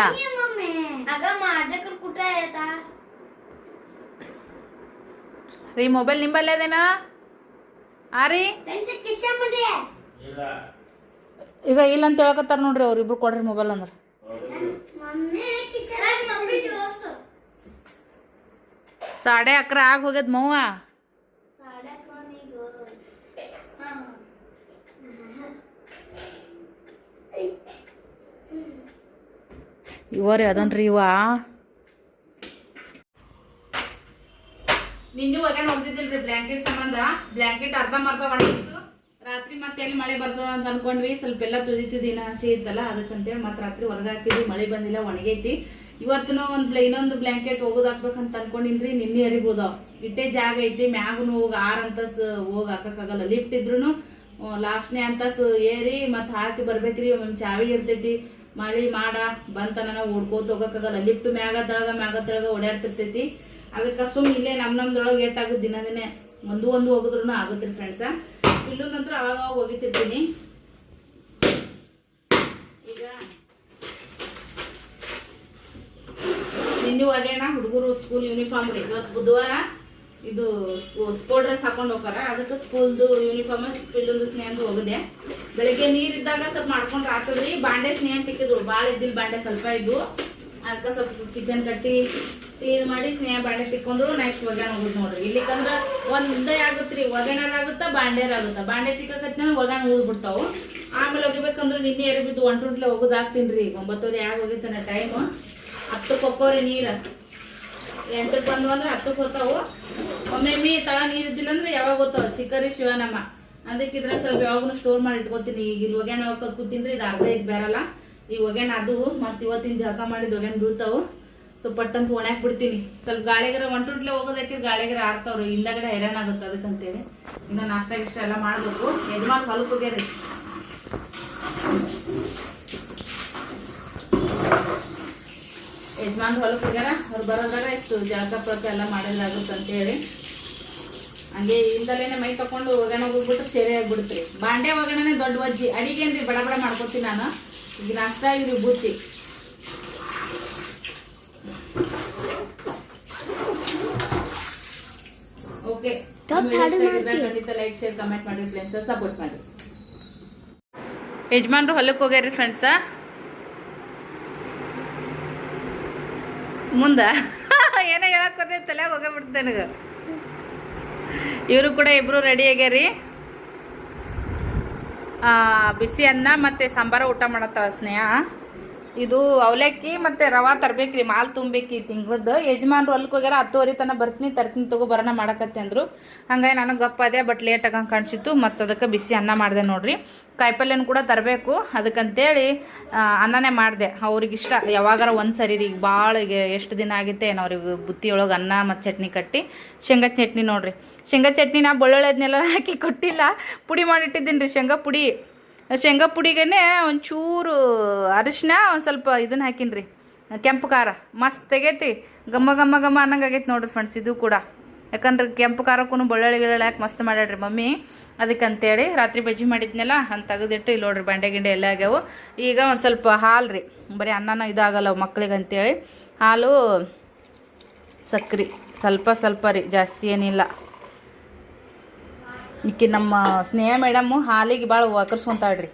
ರೀ. ಮೊಬೈಲ್ ನಿಂಬಲ್ಲಿ ಅದೇನಾ ರೀ? ಈಗ ಇಲ್ಲ ಅಂತ ಹೇಳಕತ್ತಾರ ನೋಡ್ರಿ ಅವ್ರಿಬ್ರು. ಕೊಡ್ರಿ ಮೊಬೈಲ್ ಅಂದ್ರೆ 11:30 ಆಗಿ ಹೋಗ್ಯದ ಮವ್ವ. ಇವರೇ ಅದನ್ರಿ ಇವ ನಿನ್ನೆ ಒಗ್ಯಾಣ ಹೊಡೆದಿದ್ದಿಲ್ರಿ ಬ್ಲ್ಯಾಂಕೆಟ್ ಸಂಬಂಧ. ಬ್ಲ್ಯಾಂಕೆಟ್ ಅರ್ಧಂಬರ್ಧ ಒಣಗಿತ್ತು. ರಾತ್ರಿ ಮತ್ತೆ ಎಲ್ಲಿ ಮಳೆ ಬರ್ತದ ಅಂತ ಅನ್ಕೊಂಡ್ವಿ. ಸ್ವಲ್ಪ ಎಲ್ಲ ತುದಿನ ಹಸಿ ಇತ್ತಲ್ಲ, ಅದಕ್ಕಂತೇಳಿ ಮತ್ತೆ ರಾತ್ರಿ ಹೊರಗೆ ಹಾಕಿದ್ವಿ. ಮಳೆ ಬಂದಿಲ್ಲ, ಒಣಗೈತಿ. ಇವತ್ತಿನ ಇನ್ನೊಂದು ಬ್ಲ್ಯಾಂಕೆಟ್ ಹೋಗೋದು ಹಾಕ್ಬೇಕಂತ ಅನ್ಕೊಂಡಿನ್ರಿ. ನಿನ್ನೆ ಅರಿಬೋದಾವ್ ಇಟ್ಟೆ ಜಾಗ ಐತಿ. ಮ್ಯಾಗನು ಹೋಗಿ 6 ಅಂತಸ್ ಹೋಗಿ ಹಾಕಕ್ಕಾಗಲ್ಲ. ಲಿಫ್ಟ್ ಇದ್ರುನು ಲಾಸ್ಟ್ನೇ ಅಂತಸ್ ಏರಿ ಮತ್ತೆ ಹಾಕಿ ಬರ್ಬೇಕ್ರಿ. ಒಮ್ಮೆ ಚಾವಿ ಇರ್ತೈತಿ. ಮಳಿ ಮಾಡ ಬಂತನ ಓಡ್ಕೋತ ಹೋಗಕ್ಕಾಗಲ್ಲ. ಲಿಫ್ಟ್ ಮ್ಯಾಗ ತೆಳಗ ಓಡಾಡ್ತಿರ್ತೈತಿ. ಅದಕ್ಕೆ ಸುಮ್ ಇಲ್ಲೇ ನಮ್ದೊಳಗೆ ಏಟಾಗುತ್ತೆ. ದಿನೇ ಒಂದು ಹೋಗಿದ್ರು ಆಗುತ್ತೆ ಫ್ರೆಂಡ್ಸ. ಇಲ್ಲೊಂದಂತ್ರ ಅವಾಗ ಹೋಗಿತಿರ್ತೀನಿ. ಈಗ ನಿನ್ನೆ ಒಗ್ಯಾಣ ಹುಡುಗರು ಸ್ಕೂಲ್ ಯೂನಿಫಾರ್ಮ್ ರೀ. ಇವತ್ತು ಬುಧವಾರ ಇದು ಸ್ಪೋರ್ಟ್ ಡ್ರೆಸ್ ಹಾಕೊಂಡು ಹೋಗಾರ. ಅದಕ್ಕೆ ಸ್ಕೂಲ್ದು ಯೂನಿಫಾರ್ಮ್ ಇಲ್ಲೊಂದು ಸ್ನೇಹ ಹೋಗಿದೆ. ಬೆಳಿಗ್ಗೆ ನೀರಿದ್ದಾಗ ಸ್ವಲ್ಪ ಮಾಡ್ಕೊಂಡ್ರೆ ಆಗ್ತದ್ರಿ. ಬಾಂಡೆ ಸ್ನೇಹ ತಿಕ್ಕಿದ್ರು, ಭಾಳ ಇದ್ದಿಲ್ಲ ಬಾಂಡೆ, ಸ್ವಲ್ಪ ಇದ್ದು. ಅದಕ್ಕೆ ಸ್ವಲ್ಪ ಕಿಚನ್ ಕಟ್ಟಿ ಕ್ಲೀನ್ ಮಾಡಿ ಸ್ನೇಹ ಬಾಂಡೆ ತಿಕ್ಕೊಂಡ್ರು. ನೆಕ್ಸ್ಟ್ ಒಗ್ಯಾಣ ಹೋಗುದು ನೋಡ್ರಿ. ಇಲ್ಲಿಕಂದ್ರೆ ಒಂದೇ ಆಗುತ್ರಿ. ಒಗ್ಯಾಣಾಗುತ್ತಾ ಬಾಂಡೆರಾಗುತ್ತಾ. ಬಾಂಡೆ ತಿಕ್ಕಕತ್ನ ಒಗ್ಯಾಣ ಹೋಗ್ಬಿಡ್ತಾವು. ಆಮೇಲೆ ಹೋಗ್ಬೇಕಂದ್ರೆ ನಿನ್ನೆ ಎರಿಬಿದ್ದು 1 ಹೋಗೋದು ಹಾಕ್ತೀನಿ. 9:30 ಆಗಿ ಹೋಗಿತ್ತಾನೆ ಟೈಮ್. 10ಕ್ಕೆ ಹೋಗೋರಿ ನೀರು. 8ಕ್ಕೆ ಬಂದು ಅಂದ್ರೆ 10ಕ್ಕೆ ಹೋಗ್ತಾವು. ಒಮ್ಮೆ ತಳ ನೀರು ಇದ್ದಿಲ್ಲ ಅಂದ್ರೆ ಯಾವಾಗ ಹೋಗ್ತಾವ ಸಿಕ್ಕರಿ ಶಿವನಮ್ಮ. ಅದಕ್ಕೆ ಇದ್ರ ಸ್ವಲ್ಪ ಯಾವಾಗೂ ಸ್ಟೋರ್ ಮಾಡಿ ಇಟ್ಕೋತೀನಿ. ಈಗ ಇಲ್ಲಿ ಒಗ್ಯಾಣ ಹೋಗೋದು ಕೂತೀನಿ. ಇದು ಅರ್ಧ ಐದು ಬೇರಲ್ಲ ಈ ಒಗ್ಯಾಣ. ಅದು ಮತ್ತೆ ಇವತ್ತಿನ ಜಳಕ ಮಾಡಿದ ಒಗ್ಯಾಣ ಬೀಳ್ತಾವು. ಸ್ವಲ್ಪ ಪಟ್ಟಂತ ಒಣಾಕ್ ಬಿಡ್ತೀನಿ. ಸ್ವಲ್ಪ ಗಾಳಿಗರ 1 ಹೋಗೋದಕ್ಕೆ ಗಾಳಿಗರ ಆಡ್ತಾವ್ರಿ. ಹಿಂದಗಡೆ ಹೈರಾಣ ಆಗುತ್ತೆ. ಅದಕ್ಕಂತೇಳಿ ಇನ್ನು ನಾಷ್ಟ ಗಿಷ್ಟ ಎಲ್ಲ ಮಾಡ್ಬೇಕು. ಯಜಮಾನ್ ಹೊಲಕ್ಕೆ ಹೋಗ್ಯಾರಿ. ಯಜಮಾನ್ ಹೊಲಕ್ಕೆ ಹೋಗ್ಯಾರ. ಅವ್ರು ಬರೋದಾಗ ಇಷ್ಟು ಜಳಕ ಪಳಕ ಎಲ್ಲ ಮಾಡಿದ್ರಾಗುತ್ತೆ ಅಂತೇಳಿ ಹಂಗೆ ಇಂದಲೇನೆ ಮೈ ತಕೊಂಡು ಒಗ್ಯಾಣ ಹೋಗ್ಬಿಟ್ಟು ಸೇರೆ ಆಗ್ಬಿಡ್ತ್ರಿ. ಬಾಂಡೆ ಒಗ್ಯಾಣನೇ ದೊಡ್ಡ ವಜ್ಜಿ. ಅಡಿಗೇನ್ರಿ ಬಡ ಮಾಡ್ಕೊತೀನಿ ನಾನು. ಈಗ ನಾಷ್ಟ ಇವ್ರಿ ಬೂತಿ. ಓಕೆ, ಖಂಡಿತ ಲೈಕ್ ಶೇರ್ ಕಮೆಂಟ್ ಮಾಡಿ ಫ್ರೆಂಡ್ಸ್, ಸಪೋರ್ಟ್ ಮಾಡಿ. ಯಜಮಾನ್ರು ಹೊಲಕ್ಕೆ ಹೋಗ್ಯಾರಿ ಫ್ರೆಂಡ್ಸ. ಮುಂದ ಏನೋ ಹೇಳಕ್ ತಲೆಯಾಗ ಹೋಗ್ಬಿಡ್ತೆ ನನಗೆ. ಇವರು ಕೂಡ ಇಬ್ರು ರೆಡಿ ಆಗ್ಯಾರಿ. ಬಿಸಿ ಅನ್ನ ಮತ್ತು ಸಾಂಬಾರ ಊಟ ಮಾಡತ್ತಾಳ ಸ್ನೇಹ. ಇದು ಅವಲಕ್ಕಿ ಮತ್ತು ರವಾ ತರ್ಬೇಕ್ರಿ. ಮಾಲ್ ತುಂಬಬೇಕಿ ತಿಂಗಳದ್ದು. ಯಜಮಾನ್ರು ಹೊಲಕ್ಕೆ ಹೋಗ್ಯಾರ. 10:30 ತನಕ ಬರ್ತೀನಿ, ತರ್ತೀನಿ ತಗೋ ಬರೋಣ ಮಾಡಕತ್ತೆ ಅಂದರು. ಹಂಗಾಗಿ ನನಗೆ ಗಪ್ಪ ಅದೇ ಬಟ್ ಲೇಟ್ ಆಗಂಗೆ ಕಾಣಿಸಿತ್ತು. ಮತ್ತು ಅದಕ್ಕೆ ಬಿಸಿ ಅನ್ನ ಮಾಡಿದೆ ನೋಡ್ರಿ. ಕಾಯಿಪಲ್ಯನ ಕೂಡ ತರಬೇಕು. ಅದಕ್ಕಂತೇಳಿ ಅನ್ನನೇ ಮಾಡಿದೆ. ಅವ್ರಿಗಿಷ್ಟ ಯಾವಾಗಾರ ಒಂದು ಸರಿ ರೀ. ಈಗ ಭಾಳ ಈಗ ಎಷ್ಟು ದಿನ ಆಗಿತ್ತೆ ಏನೋ ಅವ್ರಿಗೆ ಬುತ್ತಿಯೊಳಗೆ ಅನ್ನ ಮತ್ತು ಚಟ್ನಿ ಕಟ್ಟಿ. ಶೇಂಗಾ ಚಟ್ನಿ ನೋಡ್ರಿ. ಶೇಂಗಾ ಚಟ್ನಿ ನಾ ಬೆಳ್ಳುಳ್ಳಿ ಅದನ್ನೆಲ್ಲ ಹಾಕಿ ಕೊಟ್ಟಿಲ್ಲ, ಪುಡಿ ಮಾಡಿಟ್ಟಿದ್ದೀನಿ ರೀ. ಶೇಂಗಾ ಪುಡಿಗೆ ಒಂಚೂರು ಅರಿಶಿನ, ಒಂದು ಸ್ವಲ್ಪ ಇದನ್ನು ಹಾಕಿನಿ ರೀ, ಕೆಂಪು ಖಾರ. ಮಸ್ತ್ ಆಗೈತಿ. ಗಮ್ಮ ಅನ್ನಂಗೆ ಆಗೈತೆ ನೋಡ್ರಿ ಫ್ರೆಂಡ್ಸ್. ಇದು ಕೂಡ ಯಾಕಂದ್ರೆ ಕೆಂಪು ಖಾರಕ್ಕೂ ಬೆಳ್ಳುಳ್ಳಿ ಹಾಕಿ ಮಸ್ತ್ ಮಾಡ್ಯಾಡ್ರಿ ಮಮ್ಮಿ. ಅದಕ್ಕಂತೇಳಿ ರಾತ್ರಿ ಬಜ್ಜಿ ಮಾಡಿದ್ನೆಲ್ಲ ಅಂತ ತೆಗೆದಿಟ್ಟು ಇಲ್ಲಿ ನೋಡ್ರಿ ಬಾಂಡೆ ಗಿಂಡೆ ಎಲ್ಲ ಆಗ್ಯಾವು. ಈಗ ಒಂದು ಸ್ವಲ್ಪ ಹಾಲು ರೀ. ಬರೀ ಅನ್ನನ ಇದಾಗಲ್ಲ ಮಕ್ಳಿಗೆ ಅಂತೇಳಿ ಹಾಲು, ಸಕ್ರೆ ಸ್ವಲ್ಪ ರೀ, ಜಾಸ್ತಿ ಏನಿಲ್ಲ. ಈಕಿ ನಮ್ಮ ಸ್ನೇಹ ಮೇಡಮ್ಮು ಹಾಲಿಗೆ ಭಾಳ ಒಕರ್ಸ್ಕೊಂತಾಳ್ರಿ.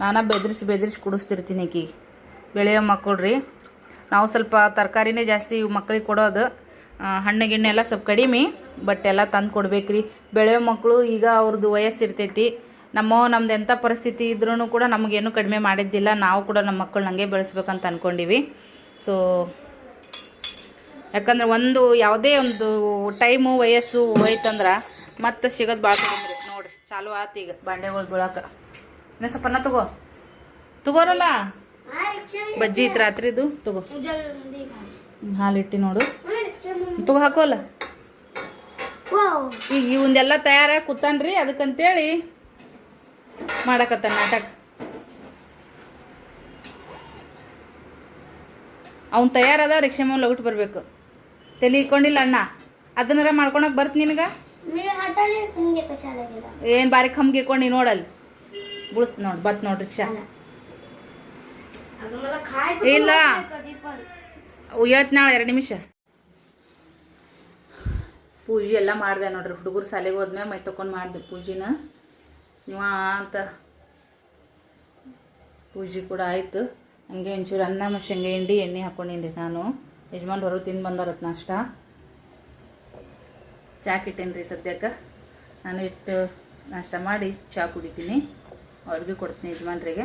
ನಾನು ಬೆದರಿಸಿ ಕುಡಿಸ್ತಿರ್ತೀನಿ ಈಕಿಗೆ. ಬೆಳೆಯೋ ಮಕ್ಕಳು ರೀ. ನಾವು ಸ್ವಲ್ಪ ತರಕಾರಿನೇ ಜಾಸ್ತಿ ಮಕ್ಳಿಗೆ ಕೊಡೋದು. ಹಣ್ಣು ಗಿಣ್ಣೆಲ್ಲ ಸ್ವಲ್ಪ ಕಡಿಮೆ, ಬಟ್ ಎಲ್ಲ ತಂದು ಕೊಡ್ಬೇಕ್ರಿ. ಬೆಳೆಯೋ ಮಕ್ಕಳು ಈಗ ಅವ್ರದ್ದು ವಯಸ್ಸಿರ್ತೈತಿ. ನಮ್ದು ಎಂಥ ಪರಿಸ್ಥಿತಿ ಇದ್ರೂ ಕೂಡ ನಮಗೇನು ಕಡಿಮೆ ಮಾಡಿದ್ದಿಲ್ಲ. ನಾವು ಕೂಡ ನಮ್ಮ ಮಕ್ಕಳು ಹಂಗೆ ಬೆಳೆಸ್ಬೇಕಂತ ಅಂದ್ಕೊಂಡಿವಿ. ಸೊ ಯಾಕಂದ್ರೆ ಯಾವುದೇ ಒಂದು ಟೈಮು ವಯಸ್ಸು ಹೋಯ್ತಂದ್ರೆ ಮತ್ತೆ ಸಿಗೋದು ಭಾಳ ಕಡಿಮೆ ನೋಡಿರಿ. ಚಾಲು ಆತು ಈಗ ಬಾಂಡೆಗಳು ಬೀಳಾಕ. ಇನ್ನೂ ಸ್ವಲ್ಪ ಅನ್ನ ತಗೋರಲ್ಲ. ಬಜ್ಜಿ ಇತ್ತು ರಾತ್ರಿದು. ತಗೋ, ಹಾಲಿಟ್ಟಿ ನೋಡು. ತಗೋ ಹಾಕೋಲ್ಲ. ಈಗ ಇವಂದೆಲ್ಲ ತಯಾರಾಗಿ ಕೂತಾನ್ರಿ. ಅದಕ್ಕಂತೇಳಿ ಮಾಡಕತ್ತ ನಾಟಕ. ಅವ್ನು ತಯಾರದ ರಿಕ್ಷಾ ಲಗುಟ್ ಬರಬೇಕು. ತಲೆ ಇಕ್ಕೊಂಡಿಲ್ಲ ಅಣ್ಣ. ಅದನ್ನಾರ ಮಾಡ್ಕೊಳಕ್ ಬರ್ತ ನಿನಗ? ಏನು ಬಾರಿ ಖಮ್ಗೆ ಇಕ್ಕೊಂಡು ನೋಡಲ್ಲಿ ಬುಳಿಸ್ ನೋಡಿ. ಬತ್ ನೋಡಿ ರಿಕ್ಷಾ. ಇಲ್ಲ ಇವತ್ತು ನಾಳೆ 2 ನಿಮಿಷ. ಪೂಜೆ ಎಲ್ಲ ಮಾಡಿದೆ ನೋಡ್ರಿ. ಹುಡುಗರು ಶಾಲೆಗೆ ಹೋದ್ಮೇಲೆ ಮೈ ತಕೊಂಡು ಮಾಡಿದೆ ಪೂಜೆನ. ಅಂತ ಪೂಜೆ ಕೂಡ ಆಯಿತು. ಹಂಗೆ ಒಂಚೂರು ಅನ್ನ ಮತ್ತು ಶೇಂಗಾ ಹಿಂಡಿ ಎಣ್ಣೆ ಹಾಕ್ಕೊಂಡಿನಿ ನಾನು. ಯಜಮಾನ್ ಹೊರಗೆ ತಿಂದು ಬಂದಾರತ್ ನಾಷ್ಟ. ಚಾಕ್ ಇಟ್ಟೇನಿ ರೀ ಸದ್ಯಕ್ಕೆ. ನಾನು ಇಟ್ಟು ನಾಷ್ಟ ಮಾಡಿ ಚಹಾ ಕುಡಿತೀನಿ, ಅವ್ರಿಗೂ ಕೊಡ್ತೀನಿ ಯಜಮಾನ್ರಿಗೆ.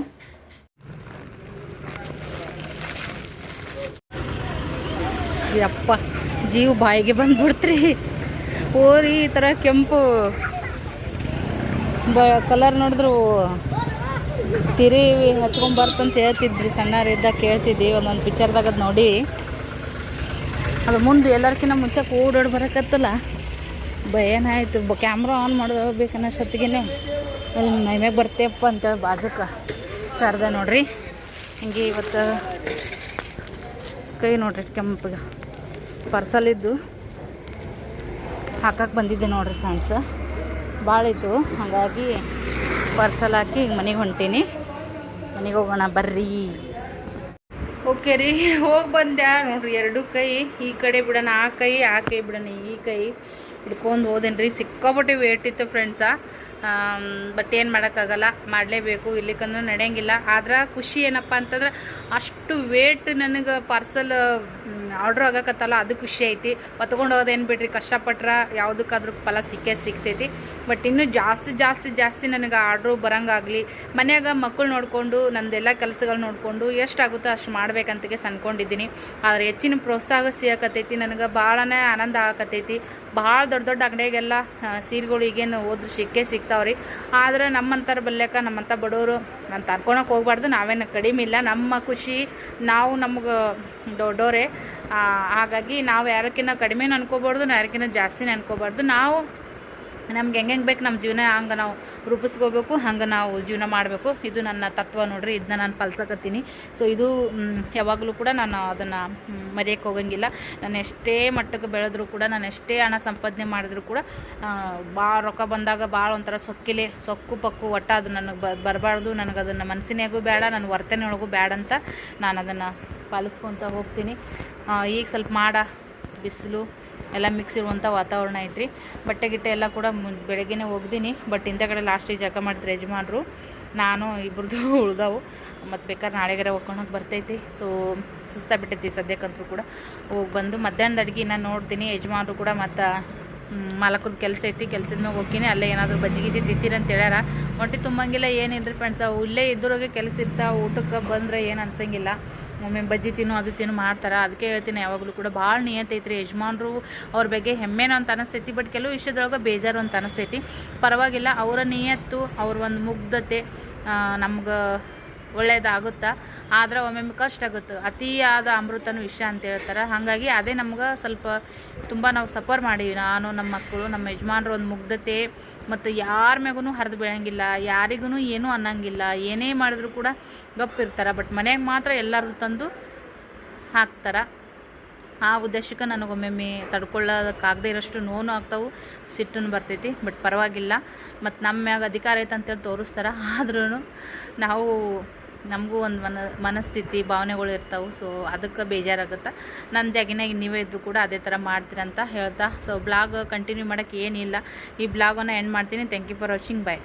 ಯಪ್ಪ ಜೀವ ಬಾಯಿಗೆ ಬಂದ್ಬಿಡ್ತ್ರಿ. ಓರಿ ಈ ಥರ ಕೆಂಪು ಕಲರ್ ನೋಡಿದ್ರು ತಿರಿ ಹಚ್ಕೊಂಬರ್ತಂತ ಹೇಳ್ತಿದ್ರಿ, ಸಣ್ಣರಿದ್ದಾಗ ಕೇಳ್ತಿದ್ವಿ. ಒಂದೊಂದು ಪಿಕ್ಚರ್ದಾಗ ಅದು ನೋಡಿ ಅದು ಮುಂದೆ ಎಲ್ಲರ್ಕಿನ್ನ ಮುಂಚೆ ಓಡೋಡಿ ಬರೋಕತ್ತಲ್ಲ, ಭಯನ ಆಯಿತು. ಕ್ಯಾಮ್ರಾ ಆನ್ ಮಾಡಬೇಕನ್ನೋಷ್ಟೊತ್ತಿಗೆ ಮೈಮ್ಯಾಗ ಬರ್ತೇಪ್ಪ ಅಂತೇಳಿ ಬಾಜಕ್ಕೆ ಸರ್ದೆ ನೋಡ್ರಿ. ಹಿಂಗೆ ಇವತ್ತು ಕೈ ನೋಡ್ರಿ ಕೆಂಪಿಗೆ ಪರ್ಸಲಿದ್ದು ಹಾಕಕ್ಕೆ ಬಂದಿದ್ದೆ ನೋಡ್ರಿ ಫ್ರೆಂಡ್ಸ್. ಭಾಳ ಇತ್ತು, ಹಾಗಾಗಿ ಪಾರ್ಸಲ್ ಹಾಕಿ ಈಗ ಮನೆಗೆ ಹೊಂಟೀನಿ. ಮನೆಗೆ ಹೋಗೋಣ ಬರ್ರಿ. ಓಕೆ ರೀ, ಹೋಗಿ ಬಂದೆ ನೋಡ್ರಿ. ಎರಡು ಕೈ ಈ ಕಡೆ ಬಿಡೋಣ ಆ ಕೈ ಬಿಡೋಣ ಈ ಕೈ ಹಿಡ್ಕೊಂಡು ಹೋದೇನಿ ರೀ. ಸಿಕ್ಕಾಪಟ್ಟೆ ವೇಟ್ ಇತ್ತು ಫ್ರೆಂಡ್ಸ. ಬಟ್ ಏನು ಮಾಡೋಕ್ಕಾಗಲ್ಲ, ಮಾಡಲೇಬೇಕು, ಇಲ್ಲಿಕಂದ್ರೂ ನಡೆಯಂಗಿಲ್ಲ. ಆದ್ರೆ ಖುಷಿ ಏನಪ್ಪ ಅಂತಂದ್ರೆ ಅಷ್ಟು ವೇಟ್ ನನಗೆ ಪಾರ್ಸಲ್ ಆರ್ಡ್ರ್ ಆಗಕತ್ತಲ್ಲ, ಅದು ಖುಷಿ ಐತಿ. ಹೊತ್ಕೊಂಡು ಹೋದೇನು ಬಿಡ್ರಿ, ಕಷ್ಟಪಟ್ರೆ ಯಾವುದಕ್ಕಾದ್ರೂ ಫಲ ಸಿಗ್ತೈತಿ. ಬಟ್ ಇನ್ನೂ ಜಾಸ್ತಿ ನನಗೆ ಆರ್ಡ್ರು ಬರೋಂಗಾಗಲಿ, ಮನ್ಯಾಗ ಮಕ್ಕಳು ನೋಡಿಕೊಂಡು ನಂದೆಲ್ಲ ಕೆಲಸಗಳು ನೋಡಿಕೊಂಡು ಎಷ್ಟಾಗುತ್ತೋ ಅಷ್ಟು ಮಾಡ್ಬೇಕಂತಗೆ ಅನ್ಕೊಂಡಿದ್ದೀನಿ. ಆದರೆ ಹೆಚ್ಚಿನ ಪ್ರೋತ್ಸಾಹ ಸಿಗಕತ್ತೈತಿ, ನನಗೆ ಭಾಳನೇ ಆನಂದ ಆಗಕತ್ತೈತಿ. ಭಾಳ ದೊಡ್ಡ ಅಂಗಡಿಯಾಗೆಲ್ಲ ಸೀರೆಗಳು ಈಗೇನು ಹೋದ್ರು ಸಿಗ್ತಾವ್ರಿ. ಆದರೆ ನಮ್ಮಂಥರ ಬಲ್ಯಕ ನಮ್ಮಂಥ ಬಡವರು ಅಂತ ಅನ್ಕೊಳಕ್ಕೆ ಹೋಗ್ಬಾರ್ದು. ನಾವೇನು ಕಡಿಮೆ ಇಲ್ಲ, ನಮ್ಮ ಖುಷಿ ನಾವು ನಮ್ಗೆ ದೊಡ್ಡೋರೆ. ಹಾಗಾಗಿ ನಾವು ಯಾರಕ್ಕಿಂತ ಕಡಿಮೆನೂ ಅನ್ಕೋಬಾರ್ದು, ಯಾರಕ್ಕಿಂತ ಜಾಸ್ತಿನೇ ಅನ್ಕೋಬಾರ್ದು. ನಾವು ನಮ್ಗೆ ಹೆಂಗೆ ಬೇಕು ನಮ್ಮ ಜೀವನ ಹಂಗೆ ನಾವು ರೂಪಿಸ್ಕೋಬೇಕು, ಹಂಗೆ ನಾವು ಜೀವನ ಮಾಡಬೇಕು. ಇದು ನನ್ನ ತತ್ವ ನೋಡ್ರಿ, ಇದನ್ನ ನಾನು ಪಾಲಿಸಕತ್ತೀನಿ. ಸೊ ಇದು ಯಾವಾಗಲೂ ಕೂಡ ನಾನು ಅದನ್ನು ಮರೆಯೋಕ್ಕೆ ಹೋಗಂಗಿಲ್ಲ. ನಾನು ಎಷ್ಟೇ ಮಟ್ಟಕ್ಕೆ ಬೆಳೆದ್ರೂ ಕೂಡ, ನಾನು ಎಷ್ಟೇ ಹಣ ಸಂಪಾದನೆ ಮಾಡಿದ್ರು ಕೂಡ ಭಾಳ ರೊಕ್ಕ ಬಂದಾಗ ಭಾಳ ಒಂಥರ ಸೊಕ್ಕು ಪಕ್ಕು ಒಟ್ಟು ಅದು ನನಗೆ ಬರಬಾರ್ದು. ನನಗೆ ಅದನ್ನು ಮನಸ್ಸಿನಾಗೂ ಬೇಡ, ನನ್ನ ವರ್ತನೆ ಒಳಗೂ ಬೇಡ ಅಂತ ನಾನು ಅದನ್ನು ಪಾಲಿಸ್ಕೊತ ಹೋಗ್ತೀನಿ. ಈಗ ಸ್ವಲ್ಪ ಬಿಸಿಲು ಎಲ್ಲ ಮಿಕ್ಸ್ ಇರುವಂಥ ವಾತಾವರಣ ಐತ್ರಿ. ಬಟ್ಟೆ ಗಿಟ್ಟೆ ಎಲ್ಲ ಕೂಡ ಬೆಳಗ್ಗೆನೇ ಒಗ್ದೀನಿ. ಬಟ್ ಇಂಥ ಕಡೆ ಲಾಸ್ಟಿಗೆ ಜಕ ಮಾಡಿದ್ರೆ ಯಜಮಾನ್ರು, ನಾನು ಇಬ್ಬರದು ಉಳ್ದವು. ಮತ್ತು ಬೇಕಾದ್ರೆ ನಾಳೆಗಾರ ಒಕ್ಕೊಳಕ್ಕೆ ಬರ್ತೈತಿ. ಸೊ ಸುಸ್ತಾಗ್ಬಿಟ್ಟೈತಿ ಸದ್ಯಕ್ಕಂತೂ ಕೂಡ. ಹೋಗಿ ಬಂದು ಮಧ್ಯಾಹ್ನದ ಅಡುಗೆ ನಾನು ನೋಡ್ತೀನಿ. ಯಜಮಾನ್ರು ಕೂಡ ಮತ್ತು ಮಾಲಕದ ಕೆಲಸ ಐತಿ, ಕೆಲಸದ ಮ್ಯಾಗ ಹೋಗ್ತೀನಿ. ಅಲ್ಲೇ ಏನಾದರೂ ಬಜ್ಜಿ ತಿಂತೀರಿ ಅಂತ ಹೇಳ್ಯಾರ. ಹೊಟ್ಟೆ ತುಂಬಂಗಿಲ್ಲ ಏನಿಲ್ಲ ರೀ ಫ್ರೆಂಡ್ಸ್. ಇಲ್ಲೇ ಇದ್ರೊಳಗೆ ಕೆಲಸ ಇರ್ತಾವೆ, ಊಟಕ್ಕೆ ಬಂದರೆ ಏನು ಅನ್ಸಂಗಿಲ್ಲ. ಒಮ್ಮೆ ಬಜ್ಜಿ ತಿನ್ನು ಅದು ತಿನ್ನು ಮಾಡ್ತಾರೆ. ಅದಕ್ಕೆ ಹೇಳ್ತೀನಿ, ಯಾವಾಗಲೂ ಕೂಡ ಭಾಳ ನಿಯತೈತ್ರಿ ಯಜಮಾನ್ರು. ಅವ್ರ ಬಗ್ಗೆ ಹೆಮ್ಮೆನೋ ಅಂತ ಅನಿಸ್ತೈತಿ. ಬಟ್ ಕೆಲವು ವಿಷಯದೊಳಗೆ ಬೇಜಾರು ಅಂತ ಅನಿಸ್ತೈತಿ. ಪರವಾಗಿಲ್ಲ, ಅವರ ನಿಯತ್ತು, ಅವ್ರ ಒಂದು ಮುಗ್ಧತೆ ನಮ್ಗೆ ಒಳ್ಳೇದಾಗುತ್ತಾ. ಆದ್ರೆ ಒಮ್ಮೊಮ್ಮೆ ಕಷ್ಟ ಆಗುತ್ತೆ. ಅತಿಯಾದ ಅಮೃತನೂ ವಿಷ ಅಂತ ಹೇಳ್ತಾರೆ. ಹಾಗಾಗಿ ಅದೇ ನಮ್ಗೆ ಸ್ವಲ್ಪ ತುಂಬ ನಾವು ಸಫರ್ ಮಾಡೀವಿ. ನಾನು, ನಮ್ಮ ಮಕ್ಕಳು, ನಮ್ಮ ಯಜಮಾನ್ರು ಒಂದು ಮುಗ್ಧತೆ ಮತ್ತು ಯಾರ ಮ್ಯಾಗೂ ಹರಿದು ಬೀಳಂಗಿಲ್ಲ, ಯಾರಿಗೂ ಏನೂ ಅನ್ನಂಗಿಲ್ಲ. ಏನೇ ಮಾಡಿದ್ರು ಕೂಡ ಗಪ್ಪಿರ್ತಾರೆ. ಬಟ್ ಮನೆಗೆ ಮಾತ್ರ ಎಲ್ಲರೂ ತಂದು ಹಾಕ್ತಾರೆ. ಆ ಉದ್ದೇಶಕ್ಕೆ ನನಗೊಮ್ಮೊಮ್ಮೆ ತಡ್ಕೊಳ್ಳೋದಕ್ಕಾಗದೇ ಇರೋಷ್ಟು ನೋವು ಆಗ್ತಾವೆ, ಸಿಟ್ಟನ್ನು ಬರ್ತೈತಿ. ಬಟ್ ಪರವಾಗಿಲ್ಲ, ಮತ್ತು ನಮ್ಮ ಮ್ಯಾಗ ಅಧಿಕಾರ ಐತೆ ಅಂತೇಳಿ ತೋರಿಸ್ತಾರೆ. ಆದ್ರೂ ನಮಗೂ ಒಂದು ಮನಸ್ಥಿತಿ ಭಾವನೆಗಳು ಇರ್ತಾವೆ. ಸೊ ಅದಕ್ಕೆ ಬೇಜಾರಾಗುತ್ತೆ. ನನ್ನ ಜಾಗಿನಾಗ ನೀವೇ ಇದ್ದರೂ ಕೂಡ ಅದೇ ಥರ ಮಾಡ್ತೀರಂತ ಹೇಳ್ತಾ, ಸೊ ಬ್ಲಾಗ್ ಕಂಟಿನ್ಯೂ ಮಾಡೋಕ್ಕೆ ಏನಿಲ್ಲ. ಈ ಬ್ಲಾಗನ್ನು ಎಂಡ್ ಮಾಡ್ತೀನಿ. Thank you for watching. Bye.